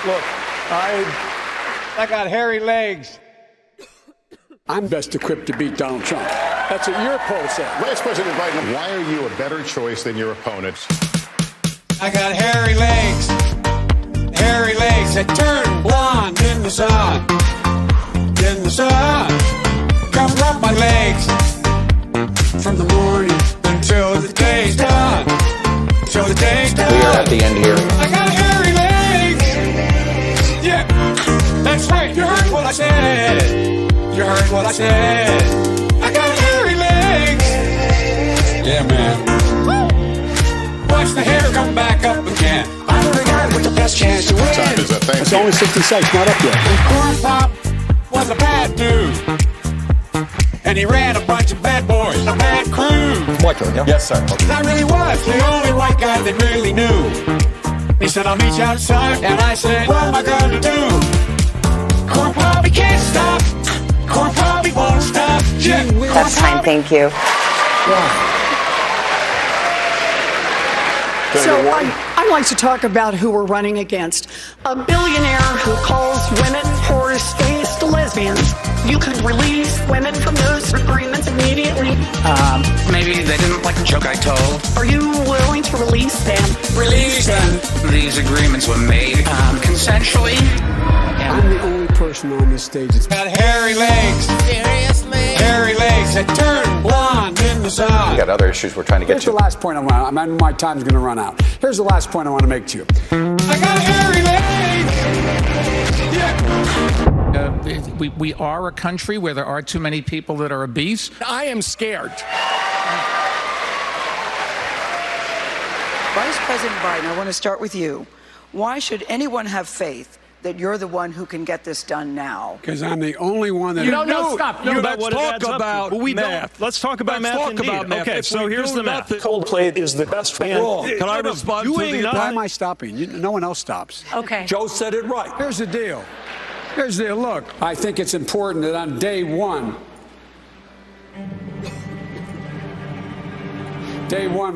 Look, I got hairy legs. I'm best equipped to beat Donald Trump. That's what your poll said. Vice President Biden, why are you a better choice than your opponents? I got hairy legs. Hairy legs that turn blonde in the sun. In the sun. Come rub my legs. From the morning until the day's done. Till the day's done. We are at the end here. I got hairy legs. Yeah, that's right. You heard what I said. You heard what I said. I got hairy legs. Yeah, man. Watch the hair come back up again. I'm the guy with the best chance to win. Time is up. Thank It's you. only 60 seconds, not up yet. And Corn Pop was a bad dude. And he ran a bunch of bad boys, a bad crew. Yes, sir. And I really was the only white guy that really knew. He said, I'll meet you outside. And I said, what am I gonna do? Corn Pop, he can't stop. Corn Pop, he won't stop. Yeah. That's fine, thank you. So I'd like to talk about who we're running against. A billionaire who calls women whores-faced lesbians. You could release women from those agreements immediately. Maybe they didn't like the joke I told. Are you willing to release them? Release them. These agreements were made consensually. I'm the only person on this stage that's got hairy legs. Seriously? Hairy legs that turn blonde in the sun. We got other issues we're trying to get Here's to. the last point I want. My time's going to run out. Here's the last point I want to make to you. I got hairy legs. Yeah. We are a country where there are too many people that are obese. I am scared. Vice President Biden, I want to start with you. Why should anyone have faith that you're the one who can get this done now? Because I'm the only one that... Stop. Let's talk about math. Let's talk about math. Okay, so here's the math. Coldplay is the best band. Can I respond to the... Why am I stopping? No one else stops. Okay. Joe said it right. Here's the deal. Here's the deal. Look, I think it's important that on day one,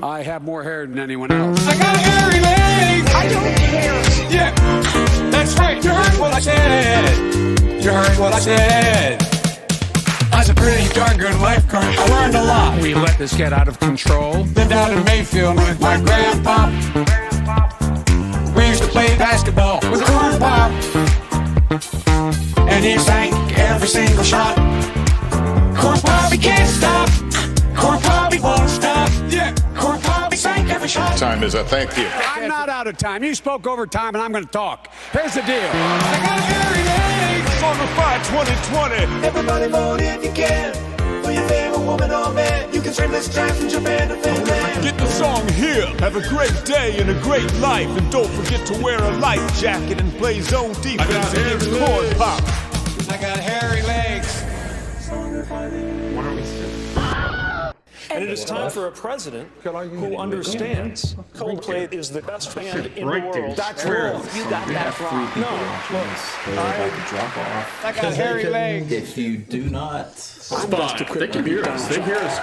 I have more hair than anyone else. I got hairy legs. I don't care. Yeah, that's right. You heard what I said. You heard what I said. I was a pretty darn good lifeguard. I learned a lot. We let this get out of control. Lived out in Mayfield with my grandpa. We used to play basketball with Corn Pop. And he sank every single shot. Corn Pop, he can't stop. Corn Pop, he won't stop. Yeah, Corn Pop, he sank every shot. Time is up. Thank you. I'm not out of time. You spoke over time, and I'm going to talk. Here's the deal. I got hairy legs. On the 5-20-20. Everybody vote if you can. For your favorite woman or man. You can stream this track from Japan to Finland. Get the song here. Have a great day and a great life. And don't forget to wear a life jacket and play zone defense against Corn Pop. I got hairy legs. And it is time for a president who understands Coldplay is the best band in the world. That's wrong. You got that wrong. No, look, I got hairy legs. If you do not... Spot. They can hear us. They hear us.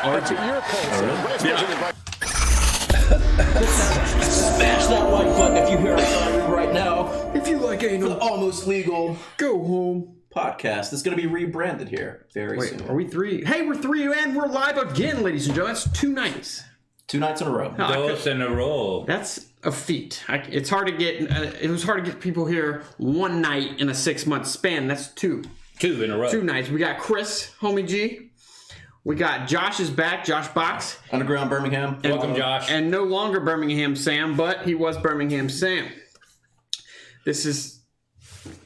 Smash that like button if you hear us right now. If you like anal, almost legal, go home podcast. It's going to be rebranded here very soon. Are we three? Hey, we're three and we're live again, ladies and gentlemen. That's 2 nights. 2 nights in a row. Those in a row. That's a feat. It's hard to get. It was hard to get people here one night in a 6-month span. That's 2. 2 in a row. 2 nights. We got Chris, homie G. We got Josh is back. Josh Box. Underground Birmingham. Welcome, Josh. And no longer Birmingham Sam, but he was Birmingham Sam. This is.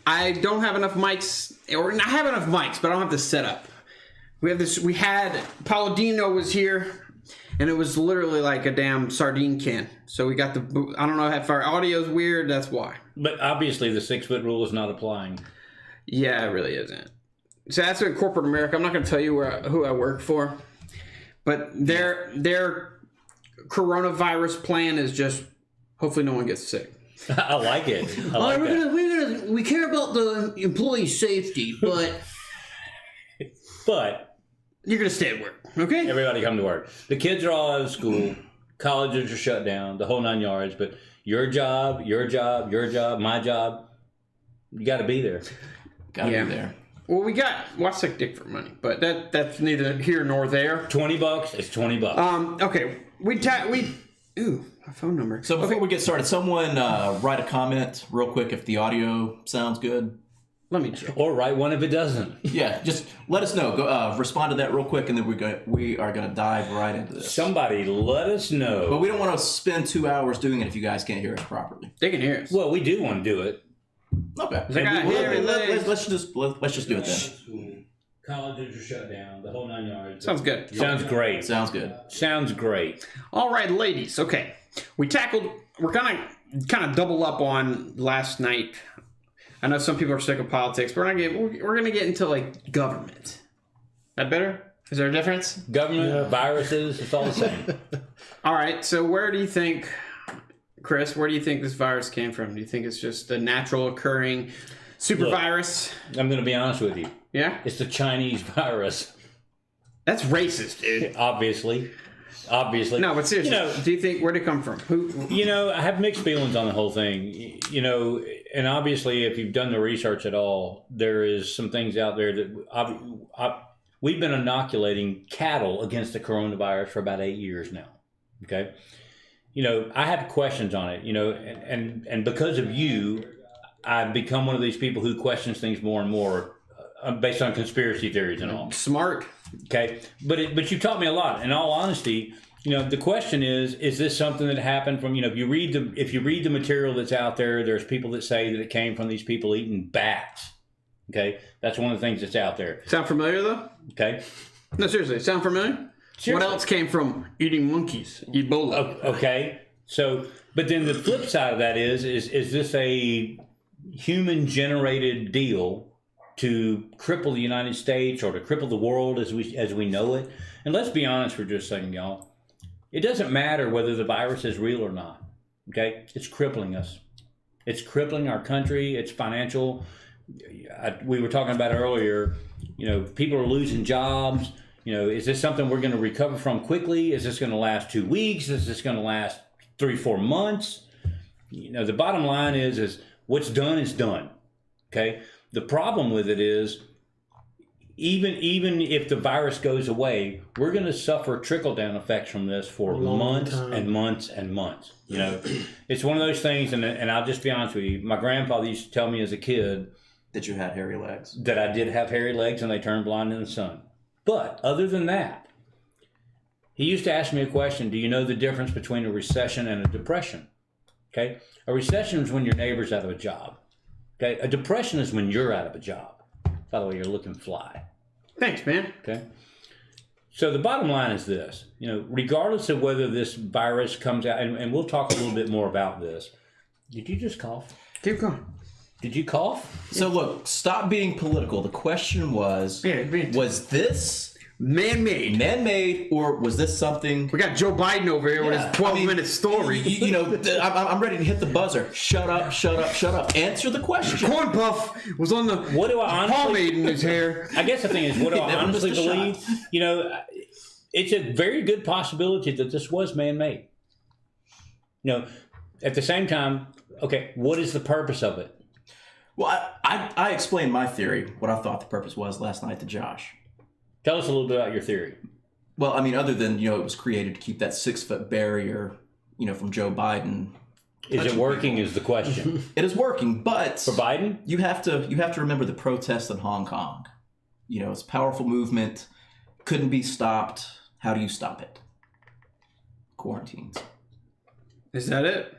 I don't have enough mics, or I have enough mics, but I don't have the setup. We have this. We had Palladino was here, and it was literally like a damn sardine can. So we got the. I don't know if our audio's weird. That's why. But obviously, the 6-foot rule is not applying. Yeah, it really isn't. So that's in corporate America. I'm not going to tell you who I work for, but their coronavirus plan is just hopefully no one gets sick. I like it. We care about the employee safety, but you're gonna stay at work, okay? Everybody come to work. The kids are all out of school. Colleges are shut down. The whole 9 yards. But your job, my job. You got to be there. Gotta be there. Well, I suck dick for money, but that's neither here nor there. $20 is $20. Okay, ooh, my phone number. So before we get started, someone write a comment real quick if the audio sounds good. Let me check. Or write one if it doesn't. Yeah, just let us know. Go respond to that real quick, and then we are gonna dive right into this. Somebody let us know. But we don't want to spend 2 hours doing it if you guys can't hear us properly. They can hear us. Well, we do want to do it. Okay. Let's just do it then. Colleges are shut down. The whole 9 yards. Sounds good. Sounds great. Sounds good. Sounds great. All right, ladies. Okay, we're gonna kind of double up on last night. I know some people are sick of politics, but we're gonna get into like government. That better? Is there a difference? Government, viruses, it's all the same. All right. So where do you think, Chris? Where do you think this virus came from? Do you think it's just a natural occurring super virus? I'm going to be honest with you. Yeah. It's the Chinese virus. That's racist, dude. Obviously. No, but seriously, do you think where'd it come from? Who? I have mixed feelings on the whole thing. And obviously, if you've done the research at all, there is some things out there that we've been inoculating cattle against the coronavirus for about 8 years now. Okay, I have questions on it. And because of you, I've become one of these people who questions things more and more based on conspiracy theories and all. Smart. Okay, but you taught me a lot. In all honesty, the question is this something that happened from if you read the material that's out there, there's people that say that it came from these people eating bats. Okay, that's one of the things that's out there. Sound familiar though? Okay. No, seriously, sound familiar? Seriously. What else came from eating monkeys? Ebola. Okay, so but then the flip side of that is this a human generated deal to cripple the United States or to cripple the world as we know it? And let's be honest for just a second, y'all. It doesn't matter whether the virus is real or not. Okay? It's crippling us. It's crippling our country. It's financial. We were talking about earlier, people are losing jobs. Is this something we're going to recover from quickly? Is this going to last 2 weeks? Is this going to last 3-4 months? The bottom line is what's done is done. Okay? The problem with it is, even if the virus goes away, we're going to suffer trickle-down effects from this for months and months and months. It's one of those things, and I'll just be honest with you. My grandfather used to tell me as a kid that you had hairy legs. That I did have hairy legs, and they turned blind in the sun. But other than that, he used to ask me a question: do you know the difference between a recession and a depression? Okay, a recession is when your neighbor's out of a job. Okay, a depression is when you're out of a job. By the way, you're looking fly. Thanks, man. Okay. So the bottom line is this, regardless of whether this virus comes out, and we'll talk a little bit more about this. Did you just cough? Keep going. Did you cough? So look, stop being political. The question was this man-made, or was this something? We got Joe Biden over here with his 12-minute story. I'm ready to hit the buzzer. Shut up, shut up, shut up. Answer the question. Corn Puff was on the what do I honestly, pomade in his hair. I guess the thing is, what do I honestly believe? It's a very good possibility that this was man-made. At the same time, okay, what is the purpose of it? Well, I explained my theory, what I thought the purpose was last night to Josh. Tell us a little bit about your theory. Well, I mean, other than, it was created to keep that 6-foot barrier, from Joe Biden. Is it working is the question. It is working, but for Biden? You have to remember the protests in Hong Kong. It's a powerful movement, couldn't be stopped. How do you stop it? Quarantines. Is that it?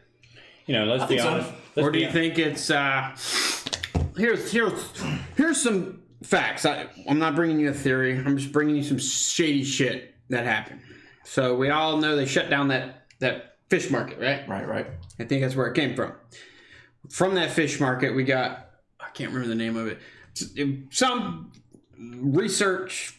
Let's be honest. Or do you think it's here's some facts. I'm not bringing you a theory. I'm just bringing you some shady shit that happened. So we all know they shut down that fish market, right? Right. I think that's where it came from. From that fish market, we got, I can't remember the name of it, some research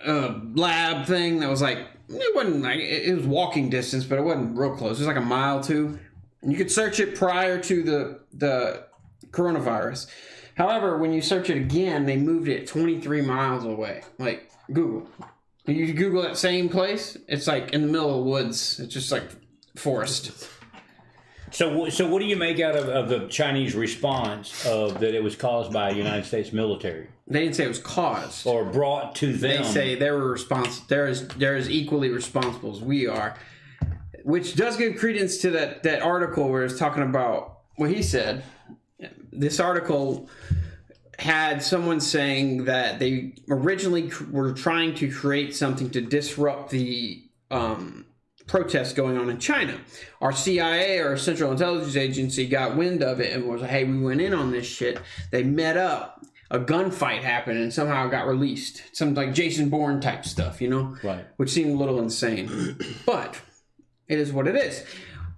lab thing that was like, it wasn't like, it was walking distance, but it wasn't real close. It was like a mile or two. And you could search it prior to the coronavirus. However, when you search it again, they moved it 23 miles away. Like Google. You Google that same place, it's like in the middle of the woods. It's just like forest. So what do you make out of the Chinese response of that it was caused by United States military? They didn't say it was caused or brought to them. They say they were they're as equally responsible as we are, which does give credence to that article where it's talking about what he said. This article had someone saying that they originally were trying to create something to disrupt the protests going on in China. Our CIA, or Central Intelligence Agency, got wind of it and was like, hey, we went in on this shit. They met up. A gunfight happened and somehow got released. Something like Jason Bourne type stuff, you know? Right. Which seemed a little insane. But it is what it is.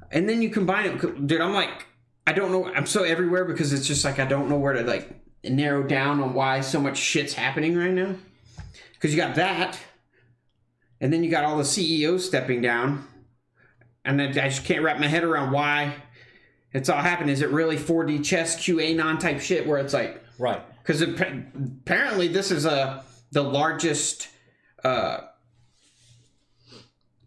And then you combine it. Dude, I'm like, I don't know. I'm so everywhere because it's just like I don't know where to like narrow down on why so much shit's happening right now. Because you got that. And then you got all the CEOs stepping down. And then I just can't wrap my head around why it's all happening. Is it really 4D chess QAnon type shit where it's like... Right. Because apparently this is the largest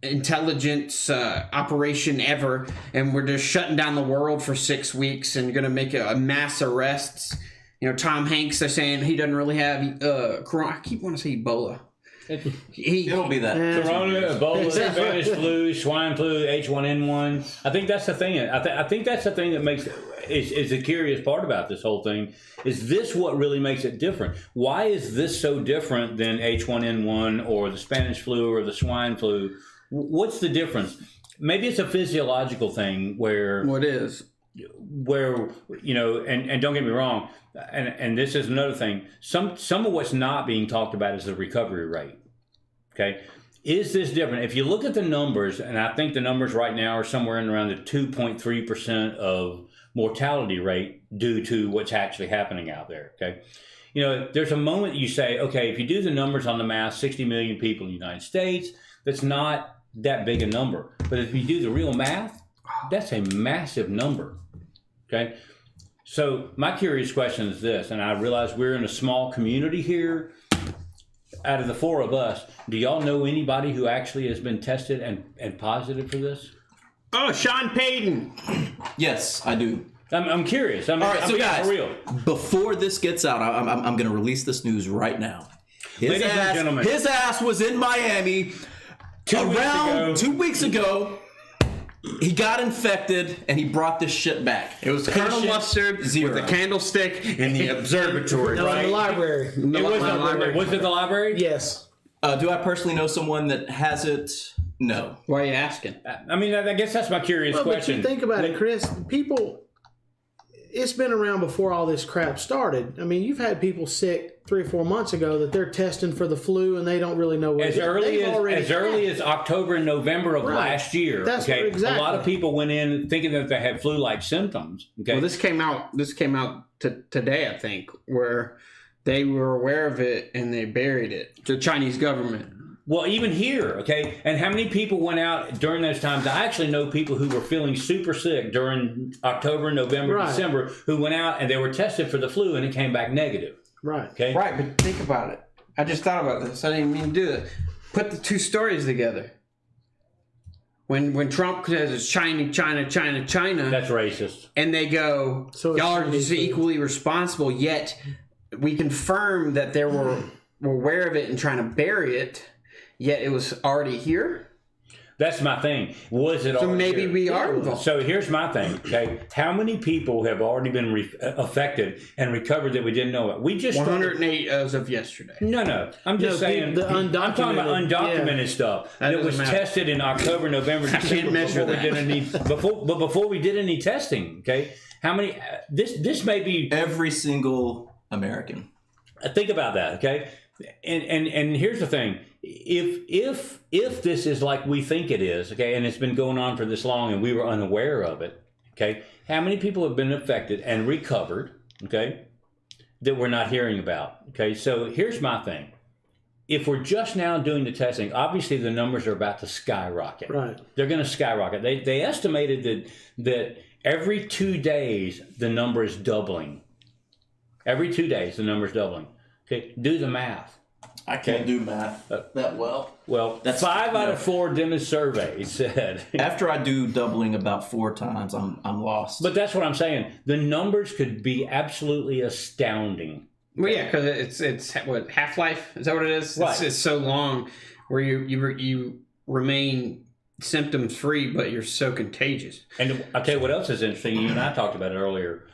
intelligence operation ever. And we're just shutting down the world for 6 weeks and going to make a mass arrests. You know, Tom Hanks, they're saying he doesn't really have corona. I keep wanting to say Ebola. It'll be that. Corona, Ebola, Spanish flu, swine flu, H1N1. I think that's the thing. I think that's the thing that makes is the curious part about this whole thing. Is this what really makes it different? Why is this so different than H1N1 or the Spanish flu or the swine flu? What's the difference? Maybe it's a physiological thing where... What is? Where, you know, and don't get me wrong, and this is another thing, some of what's not being talked about is the recovery rate. Okay, is this different? If you look at the numbers, and I think the numbers right now are somewhere in around the 2.3% of mortality rate due to what's actually happening out there. Okay, you know, there's a moment you say, okay, if you do the numbers on the math, 60 million people in the United States, that's not that big a number. But if you do the real math, that's a massive number. Okay, so my curious question is this, and I realize we're in a small community here. Out of the four of us, do y'all know anybody who actually has been tested and positive for this? Oh, Sean Payton. Yes, I do. I'm curious. All right, so guys, for real. Before this gets out, I'm going to release this news right now. Ladies and gentlemen, his ass was in Miami around 2 weeks ago. He got infected, and he brought this shit back. It was Colonel Mustard with a candlestick in the observatory, right? In the library. Was it the library? Yes. Do I personally know someone that has it? No. Why are you asking? I mean, I guess that's my curious question. But you think about it, Chris. People, it's been around before all this crap started. I mean, you've had people sick 3 or 4 months ago that they're testing for the flu and they don't really know what as early as October and November of last year. That's okay, exactly. A lot of people went in thinking that they had flu-like symptoms. Okay, well, this came out today, I think, where they were aware of it and they buried it. The Chinese government. Well, even here, okay, and how many people went out during those times? I actually know people who were feeling super sick during October, November, December, who went out and they were tested for the flu and it came back negative. Right. Okay. Right, but think about it. I just thought about this. I didn't mean to do it. Put the two stories together. When Trump says it's China, China, China, China. That's racist. And they go, so y'all are just equally responsible, yet we confirm that they were aware of it and trying to bury it, yet it was already here. That's my thing. Was it already maybe here? We are involved. So here's my thing, okay? How many people have already been affected and recovered that we didn't know it? We just 108 as of yesterday. No. I'm just saying. I'm talking about undocumented stuff that was tested in October, November, December. I can't measure that. Before we did any testing, okay? How many? This may be every single American. Think about that, okay? And here's the thing. If this is like we think it is, okay, and it's been going on for this long and we were unaware of it, okay, how many people have been affected and recovered, okay, that we're not hearing about, okay? So here's my thing. If we're just now doing the testing, obviously the numbers are about to skyrocket. Right. They're going to skyrocket. They estimated that every 2 days the number is doubling. Every 2 days the number is doubling. Okay, do the math. I can't do math that well. Well, that's 5 out of 4 dentist surveys said. After I do doubling about 4 times, I'm lost. But that's what I'm saying. The numbers could be absolutely astounding. Well, yeah, because it's what, half-life? Is that what it is? Right. It's so long where you remain symptom-free, but you're so contagious. And I'll tell you what else is interesting. You and I talked about it earlier,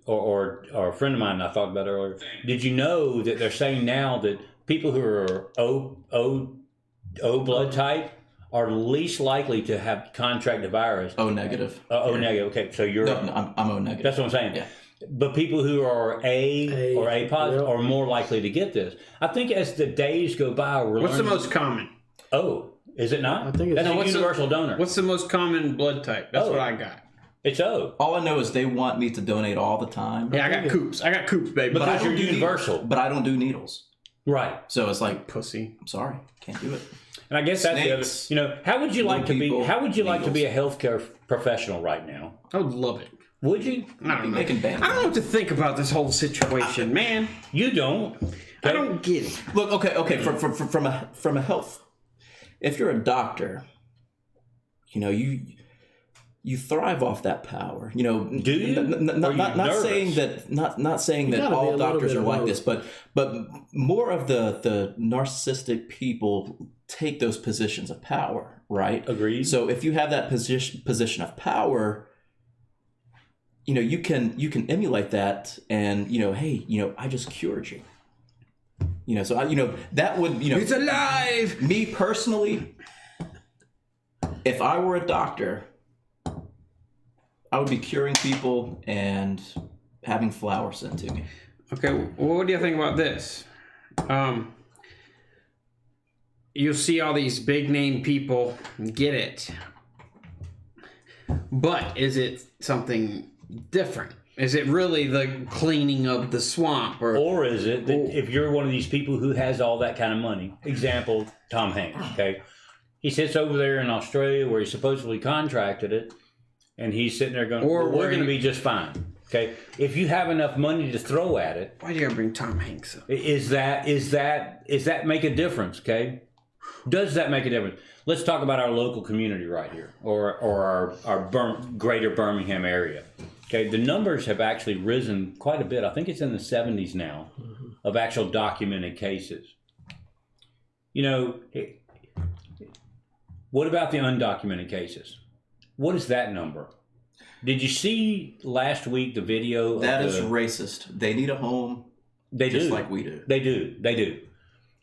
or a friend of mine and I talked about it earlier. Did you know that they're saying now that people who are O blood type are least likely to have contract the virus? O negative. O negative. Okay, so you're... No, I'm O negative. That's what I'm saying. Yeah. But people who are A or A positive are more likely to get this. I think as the days go by, we're What's the learning... most common? O. Is it not? I think it's... That's a universal donor. What's the most common blood type? That's what I got. It's O. All I know is they want me to donate all the time. Yeah, I got Coops. I got Coops, baby. But I Because don't you're do universal. But I don't do needles. Right. So it's like, Pussy. I'm sorry, can't do it. And I guess that's the other... Snakes, You know, how would you like to be... people, How would you like to be a needles. healthcare professional right now? I would love it. Would you? I don't know. Making band. I don't know what to think about this whole situation, man. You don't. I don't get it. Look, okay. From a health, if you're a doctor, you know you thrive off that power. You know, do you? Not saying that. Not saying that all doctors are like this, but more of the narcissistic people take those positions of power, right? Agreed. So if you have that position of power, you know, you can emulate that, and you know, hey, you know, I just cured you. You know, so that would, you know, He's alive. Me personally, if I were a doctor, I would be curing people and having flowers sent to me. Okay, well, what do you think about this? You'll see all these big name people get it, but is it something different? Is it really the cleaning of the swamp, or is it that if you're one of these people who has all that kind of money? Example, Tom Hanks. Okay, he sits over there in Australia where he supposedly contracted it, and he's sitting there going, Or well, "We're going to where be just fine." Okay, if you have enough money to throw at it, why do you gotta bring Tom Hanks up? Is that make a difference? Okay, does that make a difference? Let's talk about our local community right here, or our greater Birmingham area. Okay, the numbers have actually risen quite a bit. I think it's in the 70s now of actual documented cases. You know, what about the undocumented cases? What is that number? Did you see last week the video? That is racist. They need a home. They just do. like we do. They do.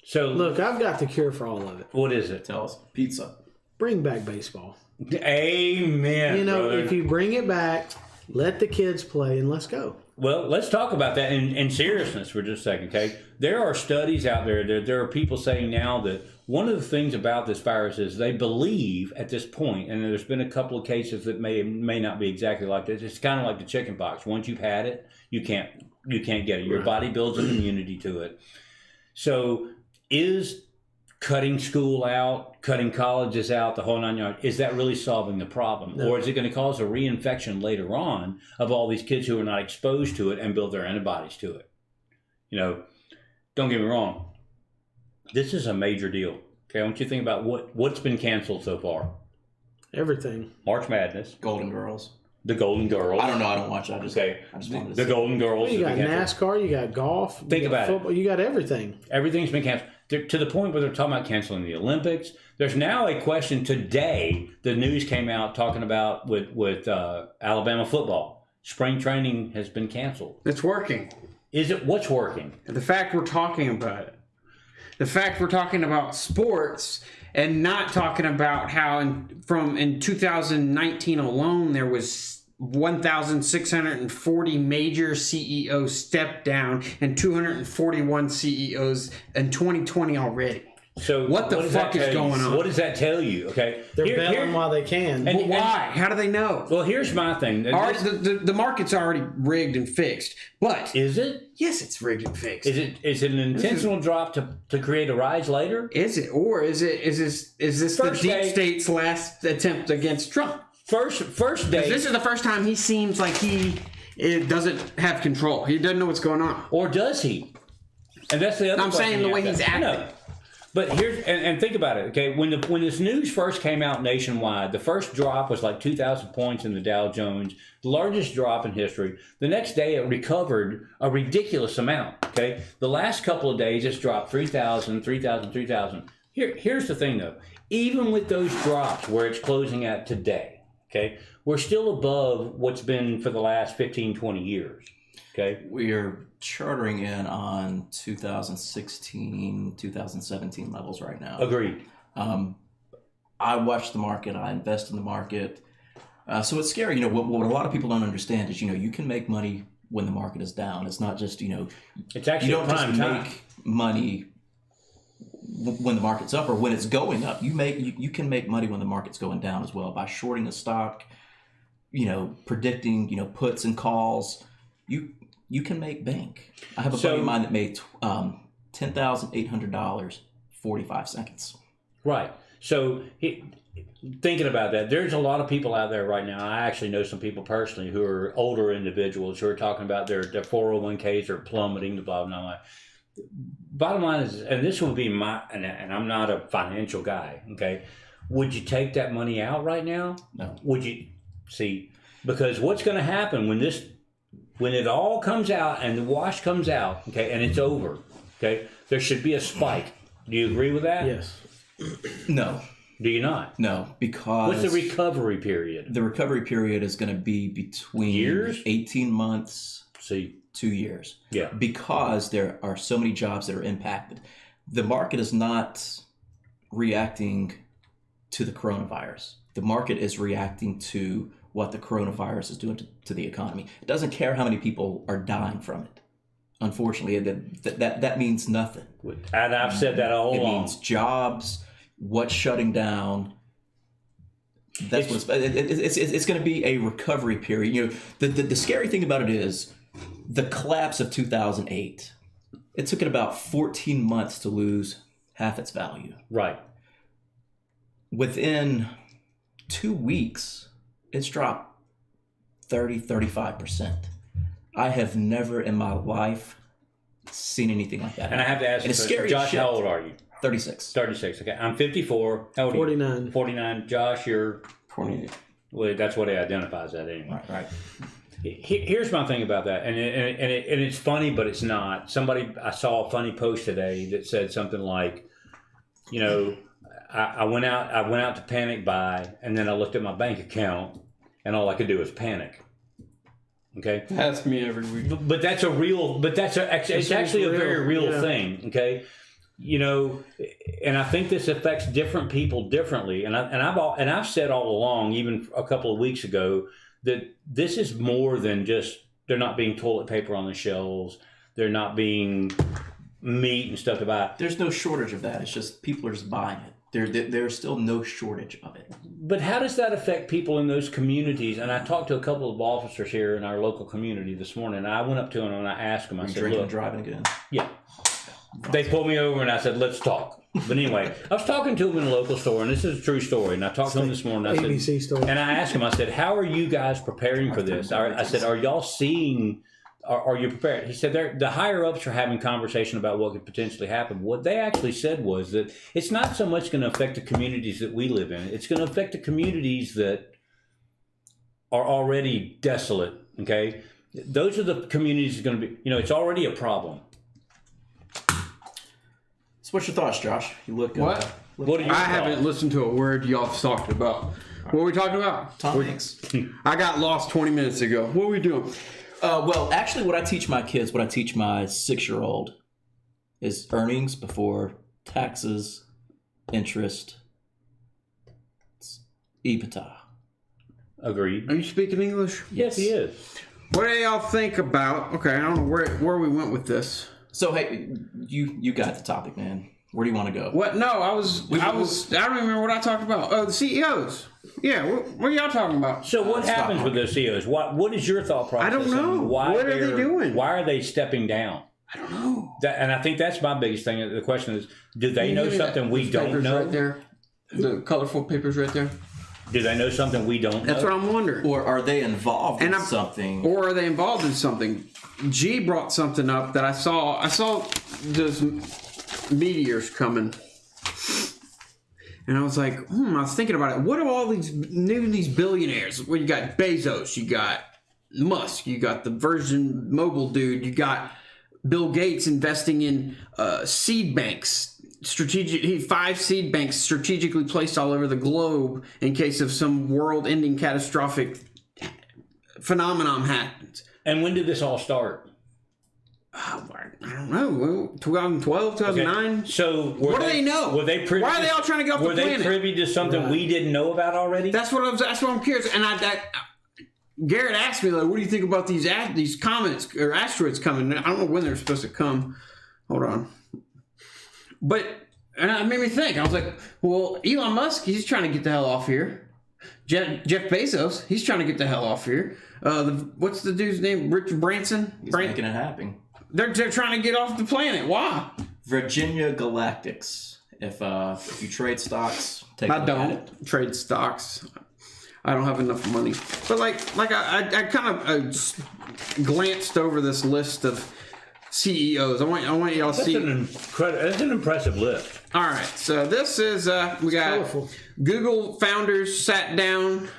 So look, I've got the cure for all of it. What is it? Tell us. Pizza. Bring back baseball. Amen. You know, brother. if you bring it back, let the kids play and let's go. Well, let's talk about that in seriousness for just a second, okay? There are studies out there. There are people saying now that one of the things about this virus is they believe at this point, and there's been a couple of cases that may not be exactly like this. It's kind of like the chicken pox. Once you've had it, you can't get it. Your body builds an immunity to it. So is cutting school out, cutting colleges out, the whole 9 yards, is that really solving the problem? No. Or is it going to cause a reinfection later on of all these kids who are not exposed to it and build their antibodies to it? You know, don't get me wrong. This is a major deal. Okay, I want you to think about what's been canceled so far. Everything. March Madness. Golden Girls. The Golden Girls. I don't know. I don't watch it. I just wanted to The see. Golden Girls. Well, you got have been canceled. NASCAR, you got golf. Think you got about it. football, you got everything. Everything's been canceled to the point where they're talking about canceling the Olympics. There's now a question today. The news came out talking about with Alabama football. Spring training has been canceled. It's working. Is it? What's working? The fact we're talking about it. The fact we're talking about sports and not talking about how in 2019 alone there was 1,640 major CEOs stepped down and 241 CEOs in 2020 already. So what the fuck is going on? What does that tell you? Okay, They're bailing while they can. But why? How do they know? Well, here's my thing. The market's already rigged and fixed. But is it? Yes, it's rigged and fixed. Is it an intentional drop to create a rise later? Is it, or is this the deep state's last attempt against Trump? First day. This is the first time he seems like he doesn't have control. He doesn't know what's going on. Or does he? And that's the other. I'm saying the way he's acting. But here's and think about it. Okay, when this news first came out nationwide, the first drop was like 2,000 points in the Dow Jones, the largest drop in history. The next day, it recovered a ridiculous amount. Okay, the last couple of days, it's dropped 3,000, 3,000, 3,000. Here's the thing, though. Even with those drops, where it's closing at today, okay, we're still above what's been for the last 15, 20 years. Okay, we are chartering in on 2016, 2017 levels right now. Agreed. I watch the market. I invest in the market. So it's scary. What a lot of people don't understand is, you can make money when the market is down. It's not just, it's actually you don't prime just time. make money when the market's up or when it's going up. You can make money when the market's going down as well by shorting a stock, predicting, puts and calls. You can make bank. I have a buddy of mine that made $10,800, 45 seconds. Right. So thinking about that, there's a lot of people out there right now. I actually know some people personally who are older individuals who are talking about their 401ks are plummeting, the blah, blah, blah. Bottom line is, and this would be and I'm not a financial guy, okay? Would you take that money out right now? No. Would you? See, because what's going to happen when it all comes out and the wash comes out, okay, and it's over, okay, there should be a spike. Do you agree with that? Yes. No. Do you not? No, because... What's the recovery period? The recovery period is going to be between years? 18 months... See. 2 years. Yeah. Because there are so many jobs that are impacted. The market is not reacting to the coronavirus. The market is reacting to what the coronavirus is doing to the economy. It doesn't care how many people are dying from it. Unfortunately, that means nothing. And I've said that all along. It means jobs, what's shutting down. That's it's going to be a recovery period. The scary thing about it is the collapse of 2008. It took it about 14 months to lose half its value. Right. Within 2 weeks, it's dropped 35%. I have never in my life seen anything like that. And I have to ask you, scary Josh, shit. how old are you? 36. 36, okay. I'm 54. How old 49. Are you? 49. Josh, you're... 48. Well, that's what he identifies as anyway. Right. Here's my thing about that, and it's funny, but it's not. I saw a funny post today that said something like, I went out to panic buy, and then I looked at my bank account, and all I could do was panic. Okay, that's me every week. But that's a real. But it's actually a very real thing. Okay, and I think this affects different people differently. And I've said all along, even a couple of weeks ago, that this is more than just they're not being toilet paper on the shelves, they're not being meat and stuff to buy. There's no shortage of that. It's just people are just buying it. There's still no shortage of it. But how does that affect people in those communities? And I talked to a couple of officers here in our local community this morning. And I went up to them and I asked them. I said, drinking "Look, and driving again?" Yeah. They pulled me over and I said, "Let's talk." But anyway, I was talking to them in a local store, and this is a true story. And I talked to them this morning. ABC store. And I asked them. I said, "How are you guys preparing for this?" I said, "Are y'all seeing? Are you prepared?" He said, "The higher ups are having conversation about what could potentially happen." What they actually said was that it's not so much going to affect the communities that we live in. It's going to affect the communities that are already desolate. Okay, those are the communities that are going to be. It's already a problem. So what's your thoughts, Josh? You look what? What are your I thoughts? haven't listened to a word y'all talked about. What are we talking about? Tom Hanks. I got lost 20 minutes ago. What are we doing? Well, actually, what I teach my kids, what I teach my 6-year-old, is earnings before taxes, interest, EBITDA. Agreed. Are you speaking English? Yes, he is. What do y'all think about? Okay, I don't know where we went with this. So hey, you got the topic, man. Where do you want to go? What? No, I don't remember what I talked about. Oh, the CEOs. Yeah, what are y'all talking about? So what happens with those CEOs? What is your thought process? I don't know. What are they doing? Why are they stepping down? I don't know. And I think that's my biggest thing. The question is, do they know something we don't know? Right there. The colorful papers right there. Do they know something we don't know? That's what I'm wondering. Or are they involved in something? Or are they involved in something? G brought something up that I saw. I saw those meteors coming. And I was like, I was thinking about it. What are all these billionaires? Well, you got Bezos, you got Musk, you got the Virgin Mobile dude, you got Bill Gates investing in seed banks. 5 seed banks strategically placed all over the globe in case of some world-ending catastrophic phenomenon happens. And when did this all start? I don't know. 2012, 2009. Okay. So what do they know? Were they privy? Why are they all trying to get off the planet? Were they privy to something we didn't know about already? That's what I'm curious. And Garrett asked me, like, what do you think about these comets or asteroids coming? I don't know when they're supposed to come. Hold on. But, and it made me think. I was like, well, Elon Musk, he's trying to get the hell off here. Jeff Bezos, he's trying to get the hell off here. What's the dude's name? Richard Branson? He's making it happen. They're trying to get off the planet. Why? Virginia Galactics. If you trade stocks, take a look at it. Trade stocks. I don't have enough money. But I kind of glanced over this list of CEOs. I want y'all to see. That's an impressive list. All right, so this is we got colorful. Google founders sat down.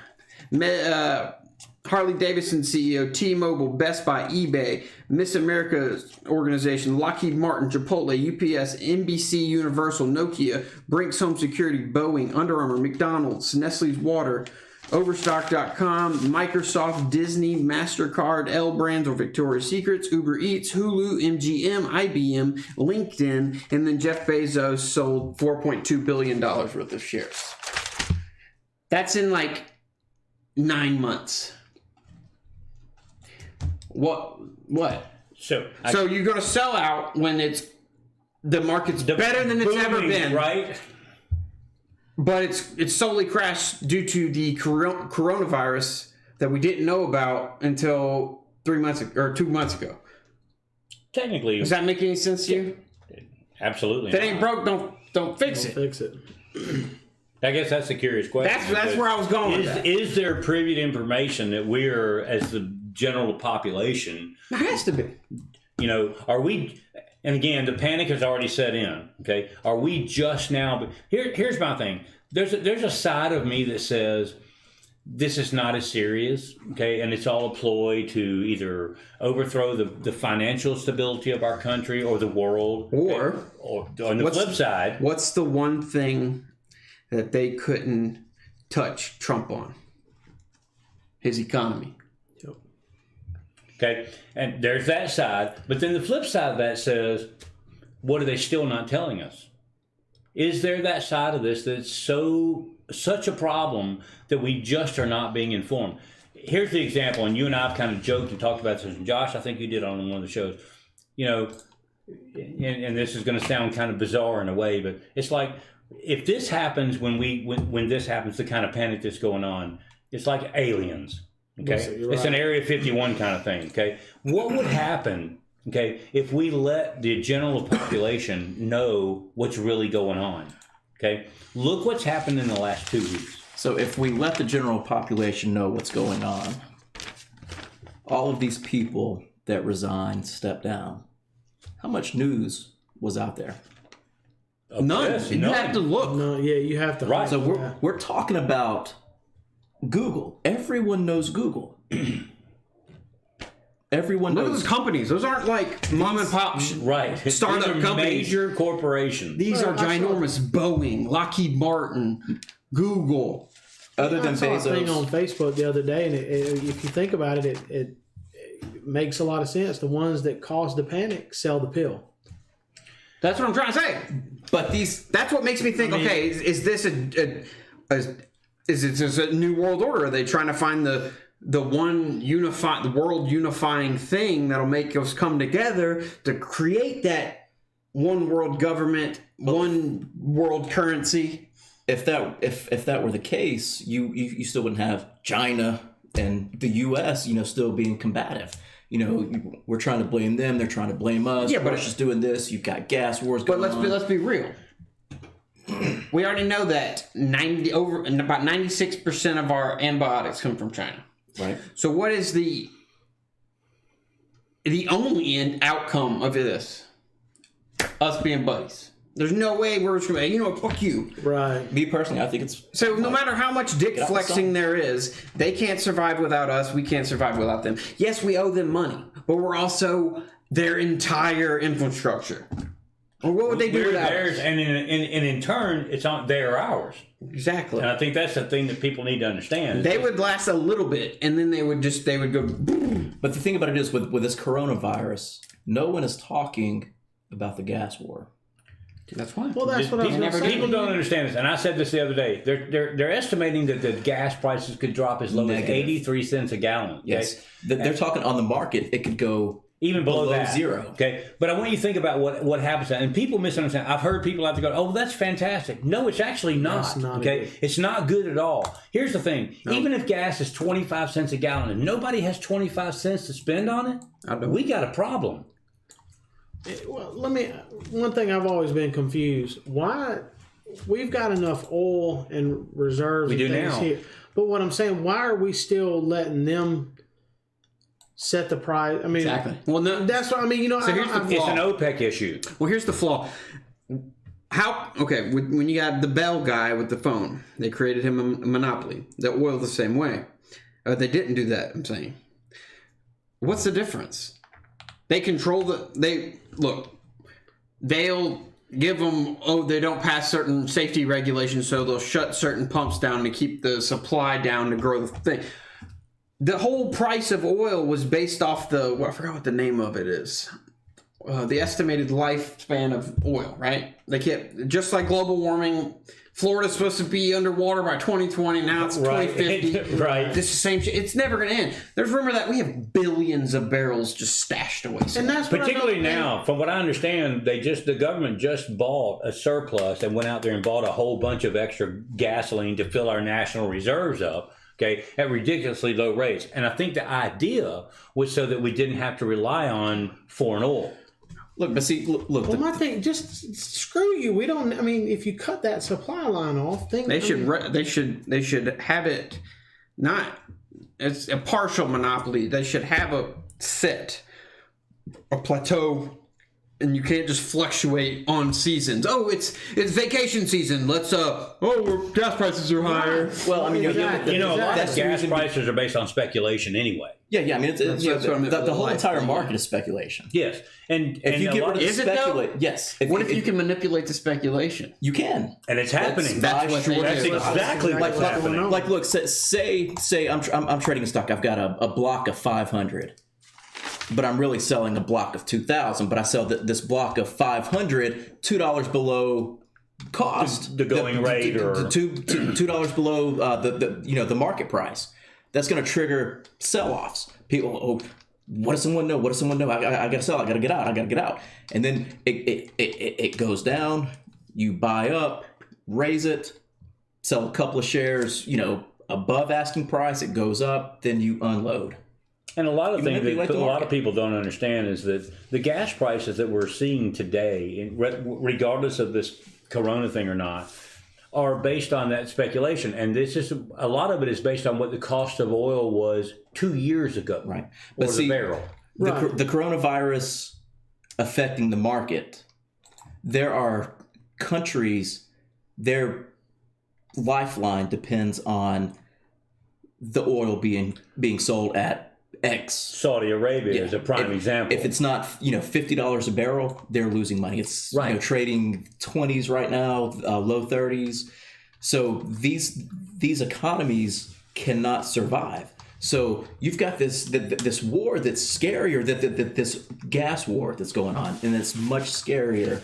Harley Davidson CEO, T-Mobile, Best Buy, eBay, Miss America organization, Lockheed Martin, Chipotle, UPS, NBC Universal, Nokia, Brinks Home Security, Boeing, Under Armour, McDonald's, Nestle's Water, Overstock.com, Microsoft, Disney, MasterCard, L Brands or Victoria's Secrets, Uber Eats, Hulu, MGM, IBM, LinkedIn, and then Jeff Bezos sold $4.2 billion worth of shares. That's in 9 months. What? So you're going to sell out when the market's better than it's ever been, right? But it's solely crashed due to the coronavirus that we didn't know about until 2 months ago. Technically, does that make any sense to you? Absolutely. If it ain't broke, don't fix it. Fix it. I guess that's a curious question. That's where I was going with that. Is there privy to information that we're, as the general population... There has to be. Are we... And again, the panic has already set in, okay? Are we just now... Here's my thing. There's a side of me that says this is not as serious, okay? And it's all a ploy to either overthrow the financial stability of our country or the world. Or on the flip side... What's the one thing that they couldn't touch Trump on? His economy. Yep. Okay, and there's that side. But then the flip side of that says, what are they still not telling us? Is there that side of this that's such a problem that we just are not being informed? Here's the example, and you and I have kind of joked and talked about this, and Josh, I think you did on one of the shows. And this is going to sound kind of bizarre in a way, but it's like, if this happens when this happens, the kind of panic that's going on, it's like aliens. Okay, it's an Area 51 kind of thing. Okay, what would happen? Okay, if we let the general population know what's really going on? Okay, look what's happened in the last 2 weeks. So if we let the general population know what's going on, all of these people that resigned, stepped down, how much news was out there? None. You have to look. No, yeah, you have to. Right. So we're talking about Google. Everyone knows Google. Everyone Look at knows those companies. Those aren't like mom and pop Right. startup These are companies. major corporations. These are ginormous. Boeing, Lockheed Martin, Google. Other than I saw a thing on Bezos. Facebook the other day, and if you think about it, it makes a lot of sense. The ones that cause the panic sell the pill. That's what I'm trying to say. But That's what makes me think. Okay, is this is a new world order? Are they trying to find the world unifying thing that'll make us come together to create that one world government, one world currency? if that were the case, you still wouldn't have China and the U.S. Still being combative. We're trying to blame them. They're trying to blame us. Yeah, but Russia's doing this. You've got gas wars going on. But let's be real. We already know that about 96% of our antibiotics come from China. Right. So what is the only end outcome of this? Us being buddies. There's no way we're just going to, fuck you. Right. Me personally, I think it's... So no matter how much dick flexing there is, they can't survive without us. We can't survive without them. Yes, we owe them money, but we're also their entire infrastructure. Or what would they do without us? And in turn, they're ours. Exactly. And I think that's the thing that people need to understand. They would last a little bit, and then they would go... Boom. But the thing about it is, with this coronavirus, no one is talking about the gas war. That's why. Well, that's what I was going to say. People don't understand this, and I said this the other day. They're estimating that the gas prices could drop as low as 83 cents a gallon. Okay? Yes, they're talking on the market. It could go even below that. zero. Okay, but I want you to think about what happens, and people misunderstand. I've heard people out there go, "Oh, that's fantastic." No, it's actually not. Okay, it's not good at all. Here's the thing: even if gas is 25 cents a gallon, and nobody has 25 cents to spend on it, we got a problem. Well, one thing I've always been confused, why we've got enough oil and reserves We and do things now. here. But what I'm saying, why are we still letting them set the price? I mean, Exactly. Well, no, that's what I mean. So here's the It's flaw. an OPEC issue. Well, here's the flaw. When you got the Bell guy with the phone, they created him a monopoly. The oil the same way. They didn't do that, I'm saying. What's the difference? They control they'll give them, they don't pass certain safety regulations, so they'll shut certain pumps down to keep the supply down to grow the thing. The whole price of oil was based off I forgot what the name of it is. The estimated lifespan of oil, right? They kept, just like global warming, Florida's supposed to be underwater by 2020. Now it's 2050. Right. This is the same shit. It's never going to end. There's rumor that we have billions of barrels just stashed away. and that's what Particularly now, from what I understand, the government just bought a surplus and went out there and bought a whole bunch of extra gasoline to fill our national reserves up. Okay, at ridiculously low rates. And I think the idea was so that we didn't have to rely on foreign oil. Look, but see, look. Well, my thing, just screw you. We don't. I mean, if you cut that supply line off, They should have it not. It's a partial monopoly. They should have a plateau, and you can't just fluctuate on seasons. Oh, it's vacation season. Let's gas prices are higher. Well, I mean, Exactly. A lot That's of the gas reason prices are based on speculation anyway. Yeah. I mean, That's what I meant the with the whole life entire thing, market yeah. is speculation. Yes, and If you a get lot rid of of- Is it though? speculate, yes. What if you can manipulate the speculation? You can. and it's happening. That's what they That's do. exactly what's Like- happening. Like, look, say I'm trading a stock. I've got a block of 500, but I'm really selling a block of 2,000. But I sell this block of 500, $2 below cost, The going rate, or $2 below the market price. That's going to trigger sell-offs. People, what does someone know? What does someone know? I got to sell. I got to get out. I got to get out. And then it goes down. You buy up, raise it, sell a couple of shares, above asking price. It goes up. Then you unload. And a lot of things manipulate that the a lot market. of people don't understand is that the gas prices that we're seeing today, regardless of this corona thing or not, are based on that speculation. And a lot of it is based on what the cost of oil was 2 years ago. Right. Or But the see, barrel. the coronavirus affecting the market, there are countries, their lifeline depends on the oil being sold at X. Saudi Arabia is a prime example. If it's not, $50 a barrel, they're losing money. It's trading 20s right now, low 30s. So these economies cannot survive. So you've got this war that's scarier, that this gas war that's going on, and it's much scarier.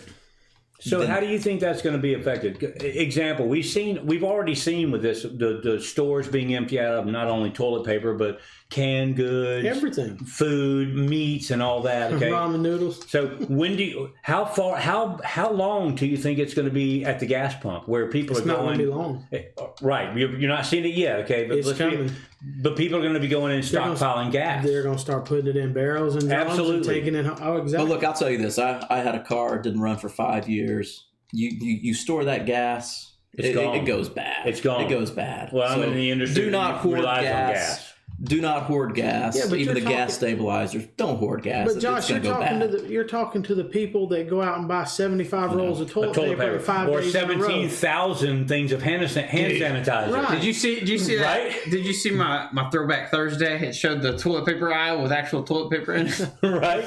So how do you think that's going to be affected? Example, we've already seen with this the stores being empty out of not only toilet paper but canned goods, everything, food, meats, and all that. Okay, ramen noodles. So how long do you think it's going to be at the gas pump where people It's are not going? going to be long. Right, you're not seeing it yet. Okay, but It's coming. But people are going to be going in and stockpiling gas. They're going to start putting it in barrels and drums Absolutely. and taking it. Oh, exactly. But look, I'll tell you this: I had a car, it didn't run for 5 years. You store that gas It goes bad. It's gone. It goes bad. Well, I'm in the industry. Do not hoard relies on gas. Do not hoard gas. Yeah, but even the you're gas stabilizers. Don't hoard gas. But Josh, it's you're talking talking you're talking to the people that go out and buy 75 rolls of toilet paper 5 or days in a row. 17,000 things of hand sanitizer. Right. Did you see that? Right? Did you see my Throwback Thursday? It showed the toilet paper aisle with actual toilet paper in it. Right?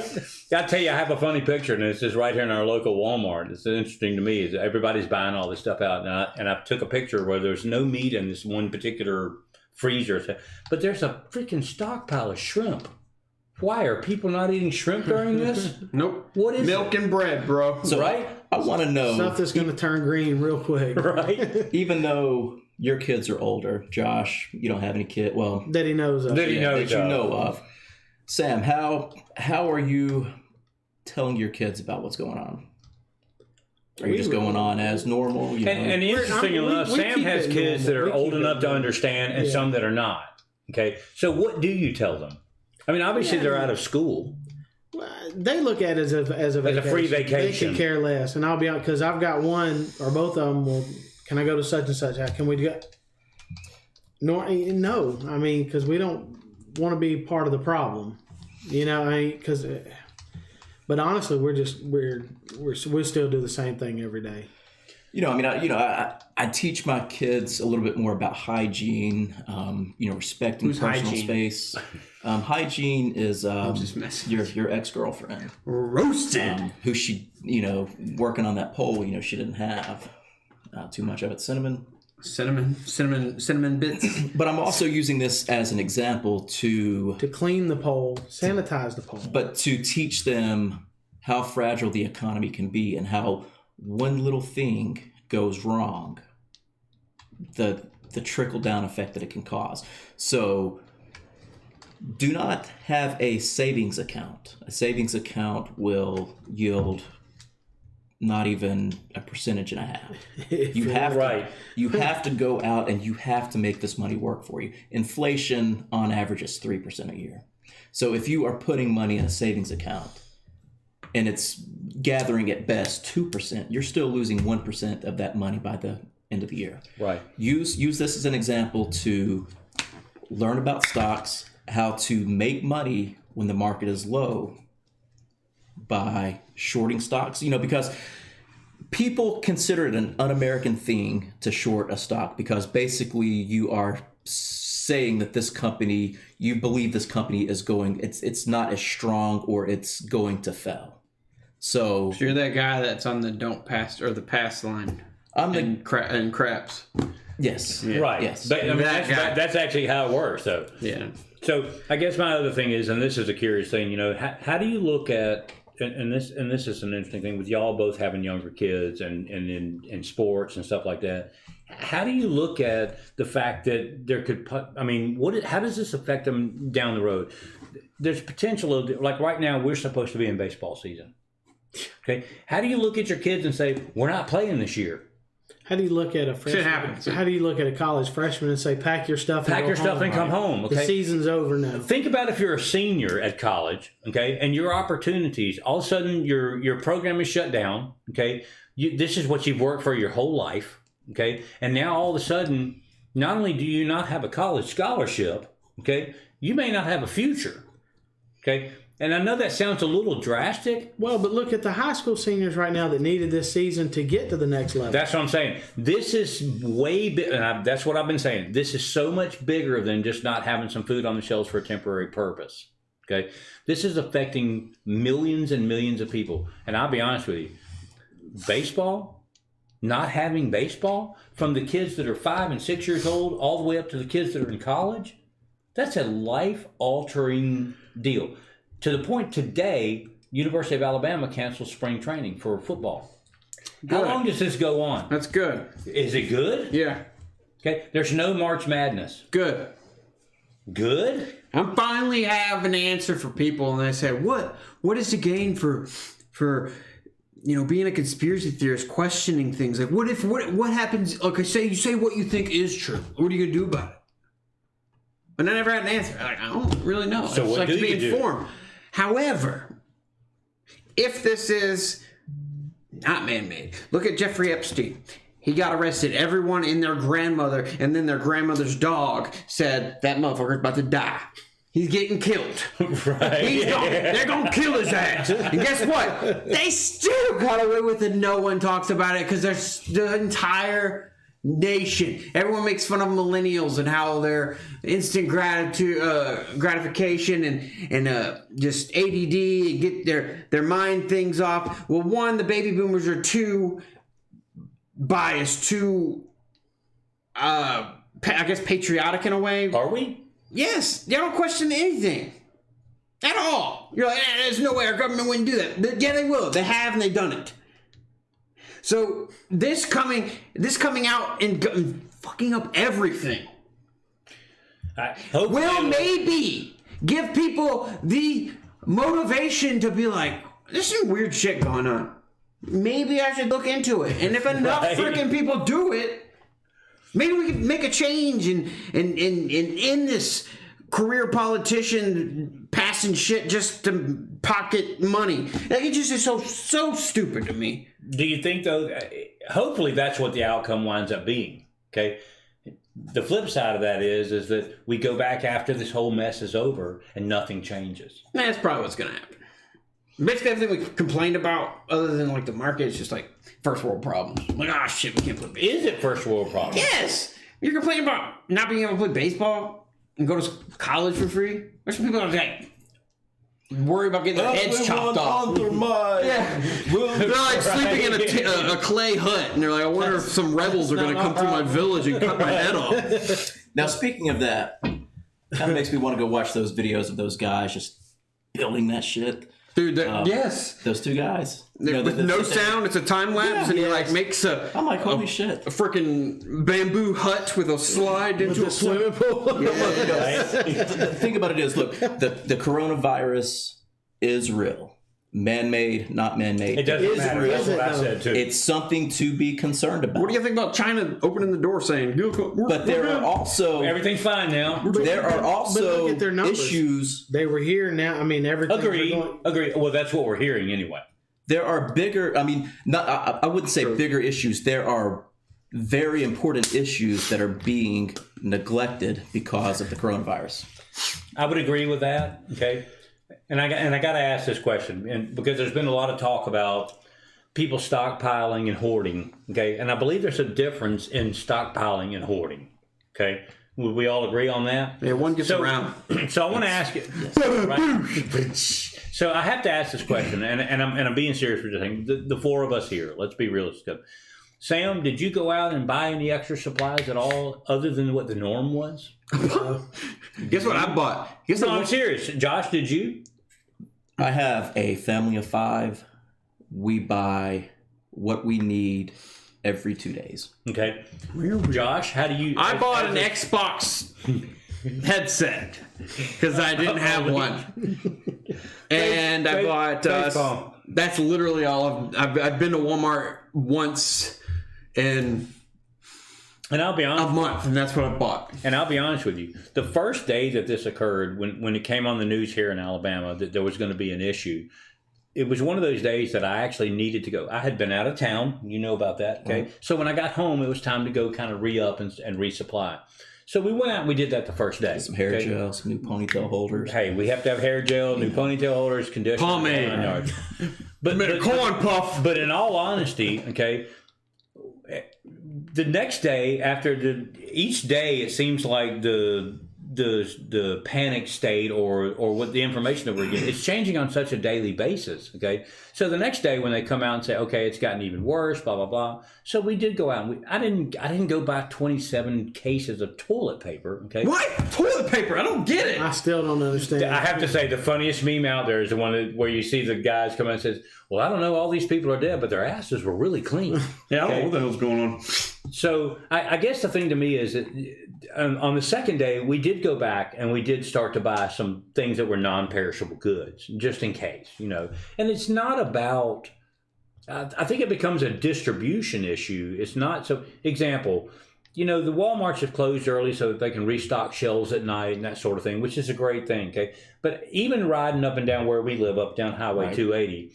I tell you, I have a funny picture, and it's just right here in our local Walmart. It's interesting to me is everybody's buying all this stuff out, and I took a picture where there's no meat in this one particular freezer, but there's a freaking stockpile of shrimp. Why are people not eating shrimp during this? Nope. What is milk and bread, bro? So right? I want to know Stuff that's going to turn green real quick. Right? even though your kids are older, Josh, you don't have any kid. Well, That he knows of. That he knows that you of. know of. Sam, how are you telling your kids about what's going on? Are you just going on as normal? You know? And interesting enough, Sam has kids that are old enough to understand and some that are not. Okay, so what do you tell them? I mean, obviously they're out of school. Well, they look at it as a free vacation. They can care less. And I'll be honest, because I've got one or both of them. Well, can I go to such and such? Can we go? No, I mean, because we don't want to be part of the problem. You know, because. But honestly, we still do the same thing every day. You know, I mean, I teach my kids a little bit more about hygiene. Respecting personal space. Hygiene is your ex-girlfriend roasted, who she working on that pole. She didn't have too much of it. Cinnamon bits. But I'm also using this as an example to clean the pole, sanitize the pole, but to teach them how fragile the economy can be and how one little thing goes wrong, the trickle down effect that it can cause. So do not have a savings account. A savings account will yield not even 1.5%. You have to go out and you have to make this money work for you. Inflation on average is 3% a year. So if you are putting money in a savings account and it's gathering at best 2%, you're still losing 1% of that money by the end of the year. Right. Use this as an example to learn about stocks, how to make money when the market is low by shorting stocks, because people consider it an un-American thing to short a stock because basically you are saying that this company, you believe this company is going, it's not as strong or it's going to fail. So you're that guy that's on the don't pass or the pass line. I'm and craps. Yes. Yeah. Right. Yes. But that's actually how it works, though. Yeah. So I guess my other thing is, and this is a curious thing, how do you look at, and this is an interesting thing with y'all both having younger kids and in sports and stuff like that. How do you look at the fact that there could, how does this affect them down the road? There's potential of, like right now, we're supposed to be in baseball season. Okay. How do you look at your kids and say, we're not playing this year? How do you look at a freshman? How do you look at a college freshman and say, pack your stuff and come home? Okay? The season's over now. Think about if you're a senior at college, okay, and your opportunities, all of a sudden your program is shut down, okay? This is what you've worked for your whole life, okay? And now all of a sudden, not only do you not have a college scholarship, okay, you may not have a future, okay? And I know that sounds a little drastic. Well, but look at the high school seniors right now that needed this season to get to the next level. That's what I'm saying. This is way big, and that's what I've been saying. This is so much bigger than just not having some food on the shelves for a temporary purpose. Okay, this is affecting millions and millions of people. And I'll be honest with you, baseball, not having baseball, from the kids that are 5 and 6 years old all the way up to the kids that are in college, that's a life-altering deal. To the point today, University of Alabama cancels spring training for football. Good. How long does this go on? That's good. Is it good? Yeah. Okay. There's no March Madness. Good. Good? I finally have an answer for people, and they say, "What is the gain for being a conspiracy theorist, questioning things like what happens? Okay, you say what you think is true. What are you gonna do about it?" But I never had an answer. I don't really know. So what do you do? Informed. However, if this is not man-made, look at Jeffrey Epstein. He got arrested. Everyone and their grandmother and then their grandmother's dog said, that motherfucker's about to die. He's getting killed. Right. They're going to kill his ass. And guess what? They still got away with it. No one talks about it because there's the entire nation. Everyone makes fun of millennials and how they're instant gratification and just ADD and get their mind things off. Well, one, the baby boomers are too biased, too, I guess, patriotic in a way. Are we? Yes, they don't question anything at all. You're like, there's no way our government wouldn't do that. But yeah, they will. They have, and they've done it. So this coming out and fucking up everything will maybe give people the motivation to be like, there's some weird shit going on. Maybe I should look into it. And if enough freaking people do it, maybe we can make a change in this career politician passing shit just to pocket money. Like, it just is so stupid to me. Do you think, though, hopefully that's what the outcome winds up being, okay? The flip side of that is that we go back after this whole mess is over and nothing changes. That's probably what's going to happen. Basically, everything we complained about, other than like the market, is just like first world problems. Like, shit, we can't play baseball. Is it first world problems? Yes! You're complaining about not being able to play baseball and go to college for free? There's some people that are like, worry about getting their heads chopped off. Yeah. They're like sleeping in a clay hut, and they're like, I wonder if some rebels are going to come through my village and cut my head off. Now, speaking of that, kind of makes me want to go watch those videos of those guys just building that shit. Dude, yes. Those two guys. With no sound, it's a time lapse, and he like makes I'm like, holy shit. A freaking bamboo hut with a slide into a swimming pool. The thing about it is, look, the coronavirus is real. Man-made, not man-made. It doesn't matter. That's what I said, too. It's something to be concerned about. What do you think about China opening the door saying, but there are also... Everything's fine now. There are also issues... They were here now. I mean, everything... Agree. Well, that's what we're hearing anyway. There are bigger... I mean, I wouldn't say bigger issues. There are very important issues that are being neglected because of the coronavirus. I would agree with that, okay? And I got to ask this question, and because there's been a lot of talk about people stockpiling and hoarding, okay? And I believe there's a difference in stockpiling and hoarding, okay? Would we all agree on that? Yeah, one gets around. So I want to ask you. Right? So I have to ask this question, and I'm being serious for just saying the four of us here. Let's be realistic. Sam, did you go out and buy any extra supplies at all, other than what the norm was? Guess what I bought? I'm serious. Josh, did you? I have a family of 5. We buy what we need every 2 days. Okay. Josh, how do you... I bought an Xbox headset because I didn't have one. And I bought... that's literally all I've been to Walmart once in... And I'll be honest, a month, and that's what I bought. And I'll be honest with you. The first day that this occurred, when it came on the news here in Alabama that there was going to be an issue, it was one of those days that I actually needed to go. I had been out of town. You know about that, okay? Mm-hmm. So when I got home, it was time to go kind of re-up and resupply. So we went out and we did that the first day. Some hair gel, some new ponytail holders. Hey, we have to have hair gel, new ponytail holders, conditioner. Pomade. But corn puff. But in all honesty, okay, the next day each day it seems like the panic state or what the information that we're getting, it's changing on such a daily basis. Okay, so the next day when they come out and say, okay, it's gotten even worse, blah blah blah. So we did go out and I didn't go buy 27 cases of toilet paper. Okay, what toilet paper? I don't get it. I still don't understand. I have to say the funniest meme out there is the one where you see the guys come in and says, well, I don't know, all these people are dead, but their asses were really clean. Yeah, I don't know what the hell's going on. So I guess the thing to me is that on the second day, we did go back and we did start to buy some things that were non-perishable goods, just in case, you know. And it's not about, I think it becomes a distribution issue. It's not, so, example, you know, the Walmarts have closed early so that they can restock shelves at night and that sort of thing, which is a great thing, okay? But even riding up and down where we live, up down Highway 280,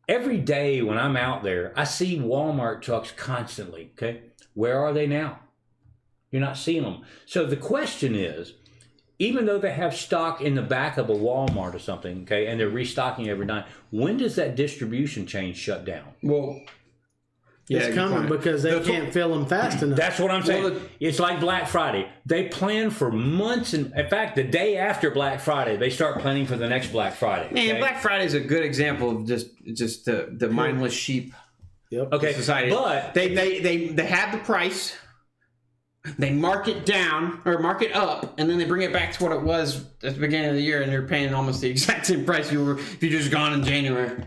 every day when I'm out there, I see Walmart trucks constantly. Okay, where are they now? You're not seeing them. So the question is, even though they have stock in the back of a Walmart or something, okay, and they're restocking every night, when does that distribution chain shut down? Well, it's coming because they can't fill them fast enough. That's what I'm saying. It's like Black Friday. They plan for months, and in fact, the day after Black Friday, they start planning for the next Black Friday. Man, okay? Black Friday is a good example of just the mindless sheep. Yep. Okay, society. But they have the price. They mark it down or mark it up, and then they bring it back to what it was at the beginning of the year, and you're paying almost the exact same price if you just gone in January.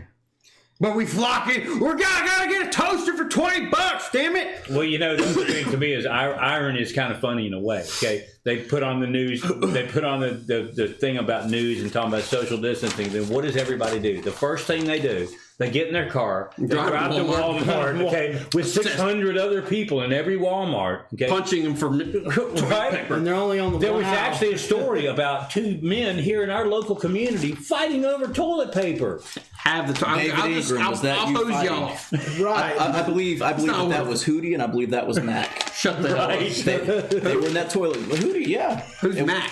But we flock it. We're gotta get a toaster for $20. Damn it! Well, the other thing to me is irony is kind of funny in a way. Okay, they put on the news. They put on the thing about news and talking about social distancing. Then what does everybody do? The first thing they do, they get in their car, they drive to Walmart, okay, with 600 other people in every Walmart, okay, punching them for right. And they're only on the. There was actually a story about two men here in our local community fighting over toilet paper. Have the time. I'll hose y'all off. Right. I believe that was Hootie, and I believe that was Mac. Shut the hell up. They were in that toilet. Hootie, yeah. Who's Mac?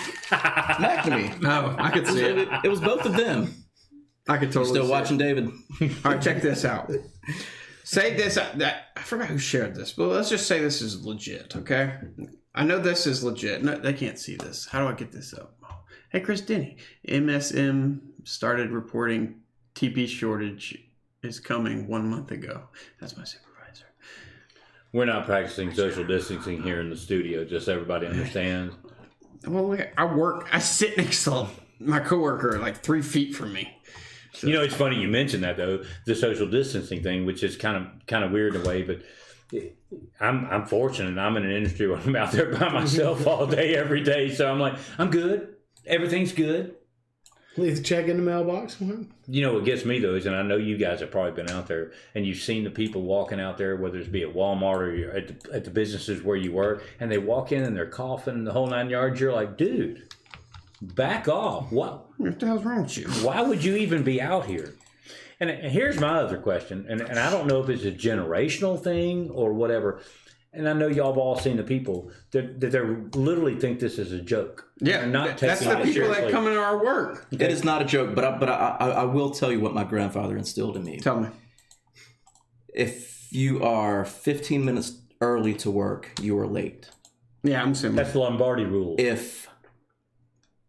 Mac to me. Oh, I could see it. It was both of them. I could totally. Still watching David. All right, check this out. Say this. I forgot who shared this, but let's just say this is legit. Okay, I know this is legit. No, they can't see this. How do I get this up? Hey, Chris Denny, MSM started reporting TP shortage is coming 1 month ago. That's my supervisor. We're not practicing social distancing here in the studio. Just so everybody understands. Well, I sit next to my coworker like 3 feet from me. So. It's funny you mentioned that though, the social distancing thing, which is kind of weird in a way, but I'm fortunate. I'm in an industry where I'm out there by myself all day, every day. So I'm like, I'm good. Everything's good. Leave the check in the mailbox. What gets me though is, and I know you guys have probably been out there and you've seen the people walking out there, whether it's be at Walmart or you're at the businesses where you work, and they walk in and they're coughing and the whole 9 yards. You're like, dude, back off. What the hell's wrong with you? Why would you even be out here? And here's my other question, and I don't know if it's a generational thing or whatever. And I know y'all have all seen the people that they literally think this is a joke. Yeah, they're not that's the people seriously. that come into our work. It is not a joke, but I will tell you what my grandfather instilled in me. Tell me. If you are 15 minutes early to work, you are late. Yeah, I'm assuming. That's the Lombardi rule. If